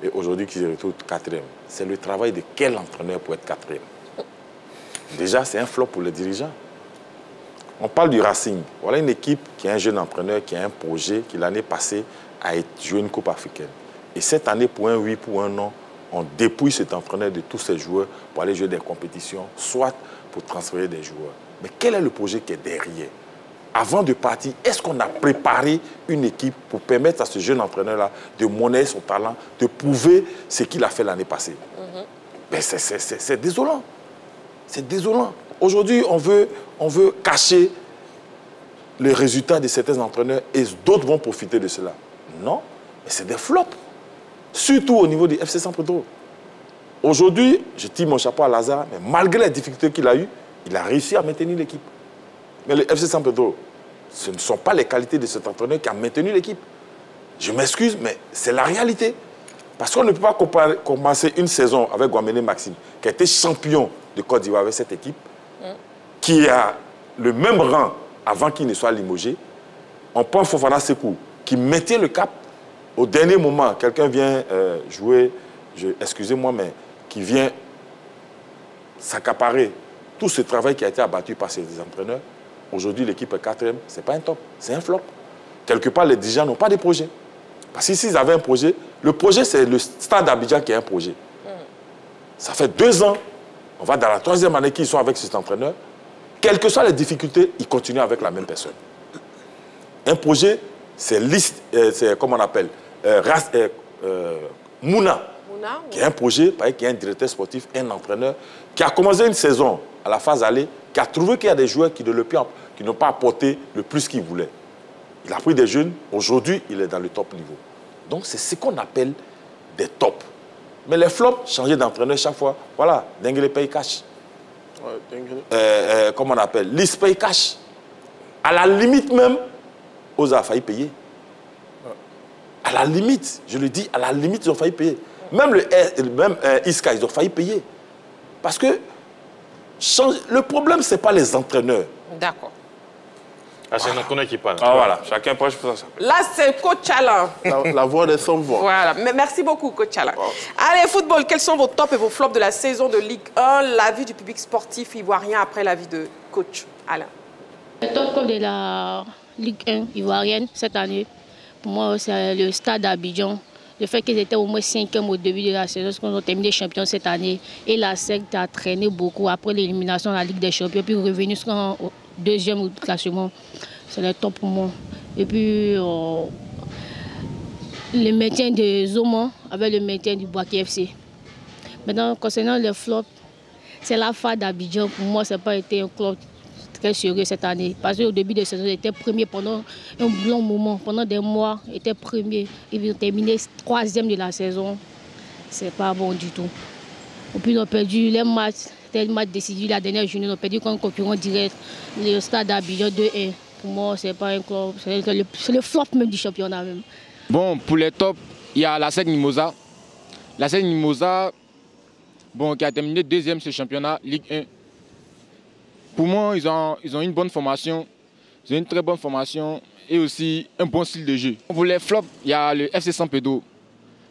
Et aujourd'hui, qui se retrouve 4e. C'est le travail de quel entraîneur pour être 4e? Déjà, c'est un flop pour les dirigeants. On parle du Racing. Voilà une équipe qui a un jeune entraîneur, qui a un projet, qui l'année passée a joué une Coupe africaine. Et cette année, pour un oui, pour un non, on dépouille cet entraîneur de tous ses joueurs pour aller jouer des compétitions, soit pour transférer des joueurs. Mais quel est le projet qui est derrière? Avant de partir, est-ce qu'on a préparé une équipe pour permettre à ce jeune entraîneur-là de monnayer son talent, de prouver ce qu'il a fait l'année passée? Ben c'est désolant. C'est désolant. Aujourd'hui, on veut cacher les résultats de certains entraîneurs et d'autres vont profiter de cela. Non, mais c'est des flops. Surtout au niveau du FC San Pedro. Aujourd'hui, je tire mon chapeau à Lazare, mais malgré les difficultés qu'il a eues, il a réussi à maintenir l'équipe. Mais le FC San Pedro, ce ne sont pas les qualités de cet entraîneur qui a maintenu l'équipe. Je m'excuse, mais c'est la réalité. Parce qu'on ne peut pas commencer une saison avec Guamene Maxime, qui a été champion de Côte d'Ivoire avec cette équipe, qui a le même rang avant qu'il ne soit limogé. On prend Fofana Sekou, qui mettait le cap. Au dernier moment, quelqu'un vient jouer, excusez-moi, mais qui vient s'accaparer tout ce travail qui a été abattu par ces entraîneurs. Aujourd'hui, l'équipe est 4e. Ce n'est pas un top, c'est un flop. Quelque part, les dirigeants n'ont pas de projet. Parce que s'ils avaient un projet, le projet, c'est le Stade d'Abidjan qui est un projet. Ça fait 2 ans, on va dans la 3e année qu'ils sont avec cet entraîneur. Quelles que soient les difficultés, ils continuent avec la même personne. Un projet, c'est liste, c'est comment on appelle, Mouna, qui est un projet, qui est un directeur sportif, un entraîneur, qui a commencé une saison à la phase aller, qui a trouvé qu'il y a des joueurs qui n'ont pas apporté le plus qu'ils voulaient. Il a pris des jeunes, aujourd'hui, il est dans le top niveau. Donc, c'est ce qu'on appelle des tops. Mais les flops, changer d'entraîneur chaque fois, voilà, Dengue paye cash. Comment on appelle, Lys paye cash. À la limite même, Oza a failli payer. À la limite, je le dis, à la limite, ils ont failli payer. Même Iska, ils ont failli payer. Parce que le problème, ce n'est pas les entraîneurs. D'accord. Ah, c'est un entraîneur qui parle. Ah, voilà, chacun prêche pour ça. Là, c'est Coach Alain. La voix des sans voix. Voilà, merci beaucoup, Coach Alain. Allez, football, quels sont vos tops et vos flops de la saison de Ligue 1? L'avis du public sportif ivoirien après l'avis de Coach Alain. Le top de la Ligue 1 ivoirienne cette année, pour moi, c'est le Stade d'Abidjan. Le fait qu'ils étaient au moins 5e au début de la saison, parce qu'on a terminé champion cette année. Et la SEC a traîné beaucoup après l'élimination de la Ligue des Champions, puis revenu jusqu'en 2e au classement. C'est le top pour moi. Et puis, le maintien de Zoman avec le maintien du Bouaké FC. Maintenant, concernant le flop, c'est la FAD d'Abidjan. Pour moi, ça n'a pas été un club très sérieux cette année. Parce qu'au début de la saison, ils étaient premiers pendant un long moment. Pendant des mois, ils étaient premiers. Ils ont terminé 3e de la saison. C'est pas bon du tout. Et puis, ils ont perdu les matchs. C'était le match décisif la dernière journée. Ils ont perdu contre un concurrent direct, le Stade d'Abidjan 2-1. Pour moi, c'est pas un club. C'est le flop même du championnat même. Bon, pour les tops, il y a la SEC Mimosa. La SEC Mimosa, bon, qui a terminé 2e ce championnat, Ligue 1. Pour moi, ils ont une bonne formation, ils ont une très bonne formation et aussi un bon style de jeu. Pour les flops, il y a le FC San Pedro.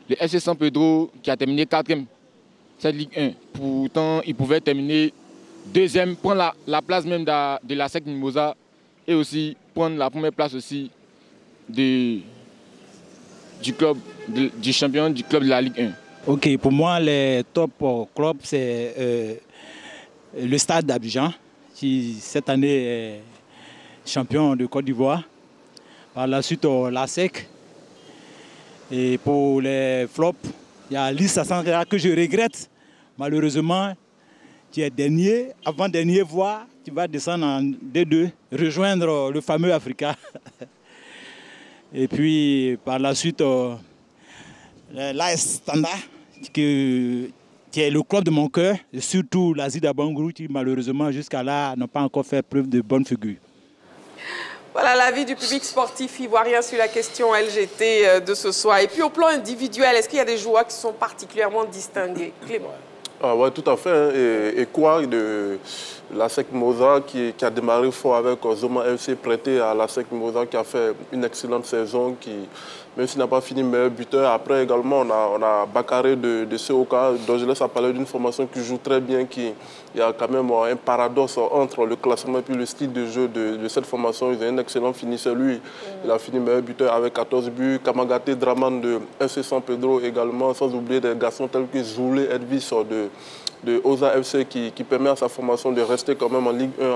Le FC San Pedro qui a terminé 4e, cette Ligue 1. Pourtant, il pouvait terminer 2e, prendre la place même de la SEC Mimosa et aussi prendre la première place aussi du champion du club de la Ligue 1. Ok, pour moi, les top clubs, c'est le Stade d'Abidjan, qui cette année est champion de Côte d'Ivoire. Par la suite, la SEC. Et pour les flops, il y a Lys Sassangara que je regrette, malheureusement, qui est dernier, avant-dernier, voire qui va descendre en D2, rejoindre le fameux Africa. Et puis, par la suite, l'AS Standard, qui est le club de mon cœur, et surtout l'Azida Bangourou, qui malheureusement jusqu'à là n'a pas encore fait preuve de bonne figure. Voilà l'avis du public sportif ivoirien sur la question LGT de ce soir. Et puis au plan individuel, est-ce qu'il y a des joueurs qui sont particulièrement distingués? Clément. Ah ouais, tout à fait. Hein. Et quoi de la SEC Mimosa qui a démarré fort avec Zoma FC prêté à la SEC Mimosa qui a fait une excellente saison, qui, même s'il n'a pas fini meilleur buteur. Après également, on a Bakare de COK, dont je laisse à parler d'une formation qui joue très bien, il y a quand même un paradoxe entre le classement et puis le style de jeu de cette formation. Ils ont un excellent finisseur. Lui, il a fini meilleur buteur avec 14 buts. Kamagaté Draman de FC San Pedro également, sans oublier des garçons tels que Zoulé Edvis Osa FC qui permet à sa formation de rester quand même en Ligue 1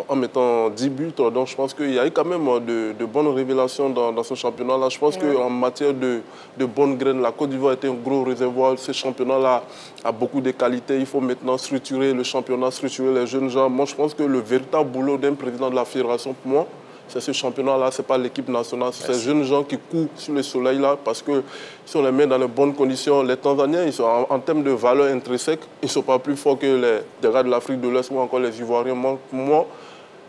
en mettant 10 buts. Donc je pense qu'il y a eu quand même de bonnes révélations dans ce championnat-là. Je pense qu'en matière de bonnes graines, la Côte d'Ivoire était un gros réservoir. Ce championnat-là a beaucoup de qualités. Il faut maintenant structurer le championnat, structurer les jeunes gens. Moi, je pense que le véritable boulot d'un président de la fédération, pour moi, c'est ce championnat-là, ce n'est pas l'équipe nationale. C'est ces jeunes gens qui courent sur le soleil-là parce que si on les met dans les bonnes conditions, les Tanzaniens, ils sont, en termes de valeur intrinsèque, ils ne sont pas plus forts que les gars de l'Afrique de l'Ouest ou encore les Ivoiriens. Pour moi,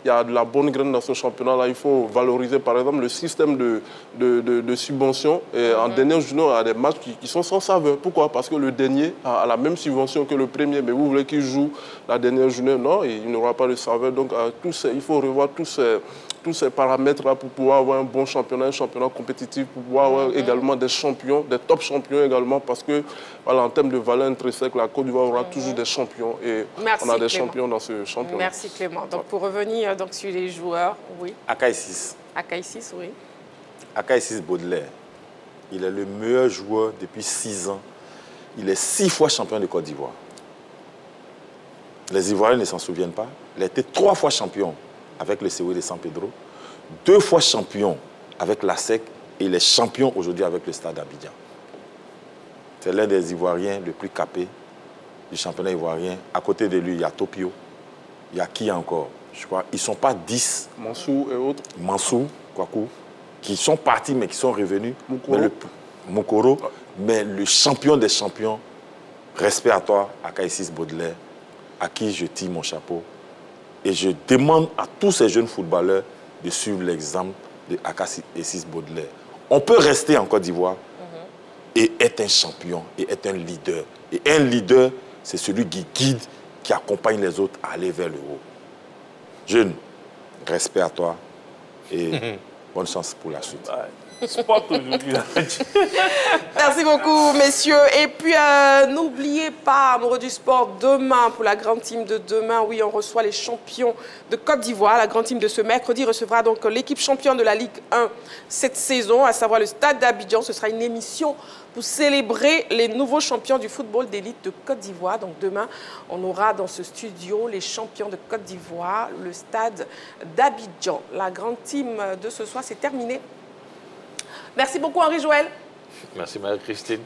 il y a de la bonne graine dans ce championnat-là. Il faut valoriser, par exemple, le système de subvention. Et en dernière journée, il y a des matchs qui sont sans saveur. Pourquoi? Parce que le dernier a la même subvention que le premier. Mais vous voulez qu'il joue la dernière journée? Non, il n'aura pas de saveur. Donc, il faut revoir tous ces paramètres-là pour pouvoir avoir un bon championnat, un championnat compétitif, pour pouvoir avoir également des champions, des top champions également, parce que voilà, en termes de valeur intrinsèque, la Côte d'Ivoire aura toujours des champions et on a des champions dans ce championnat. Merci Clément. Donc pour revenir sur les joueurs, oui. Akai 6. Akai 6, oui. Akai 6 Baudelaire, il est le meilleur joueur depuis 6 ans. Il est 6 fois champion de Côte d'Ivoire. Les Ivoiriens ne s'en souviennent pas. Il a été 3 fois champion avec le COE de San Pedro, 2 fois champion avec la SEC et il est champion aujourd'hui avec le Stade d'Abidjan. C'est l'un des Ivoiriens les plus capés du championnat ivoirien. À côté de lui, il y a Topio. Il y a qui encore? Je crois ils ne sont pas 10. Mansour et autres. Mansour, Kouakou, qui sont partis mais qui sont revenus. Moukoro. Mais le champion des champions, respect à toi, Akai 6 Baudelaire, à qui je tire mon chapeau. Et je demande à tous ces jeunes footballeurs de suivre l'exemple de Akai 6 Baudelaire. On peut rester en Côte d'Ivoire et être un champion, et être un leader. Et un leader, c'est celui qui guide, qui accompagne les autres à aller vers le haut. Jeune, respect à toi et bonne chance pour la suite. Sport aujourd'hui. Merci beaucoup, messieurs. Et puis, n'oubliez pas, amoureux du sport, demain, pour la grande team de demain, oui, on reçoit les champions de Côte d'Ivoire. La grande team de ce mercredi recevra donc l'équipe championne de la Ligue 1 cette saison, à savoir le Stade d'Abidjan. Ce sera une émission pour célébrer les nouveaux champions du football d'élite de Côte d'Ivoire. Donc demain, on aura dans ce studio les champions de Côte d'Ivoire, le Stade d'Abidjan. La grande team de ce soir, c'est terminé. Merci beaucoup, Henri-Joël. Merci, Marie-Christine.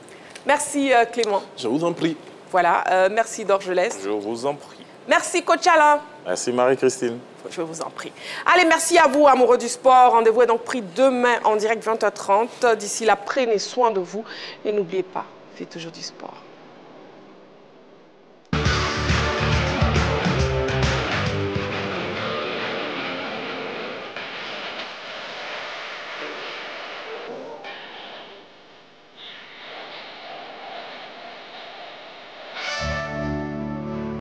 Merci, Clément. Je vous en prie. Voilà, merci, Dorgelès. Je vous en prie. Merci, Coach Alain. Merci, Marie-Christine. Je vous en prie. Allez, merci à vous, amoureux du sport. Rendez-vous est donc pris demain en direct 20h30. D'ici là, prenez soin de vous. Et n'oubliez pas, faites toujours du sport.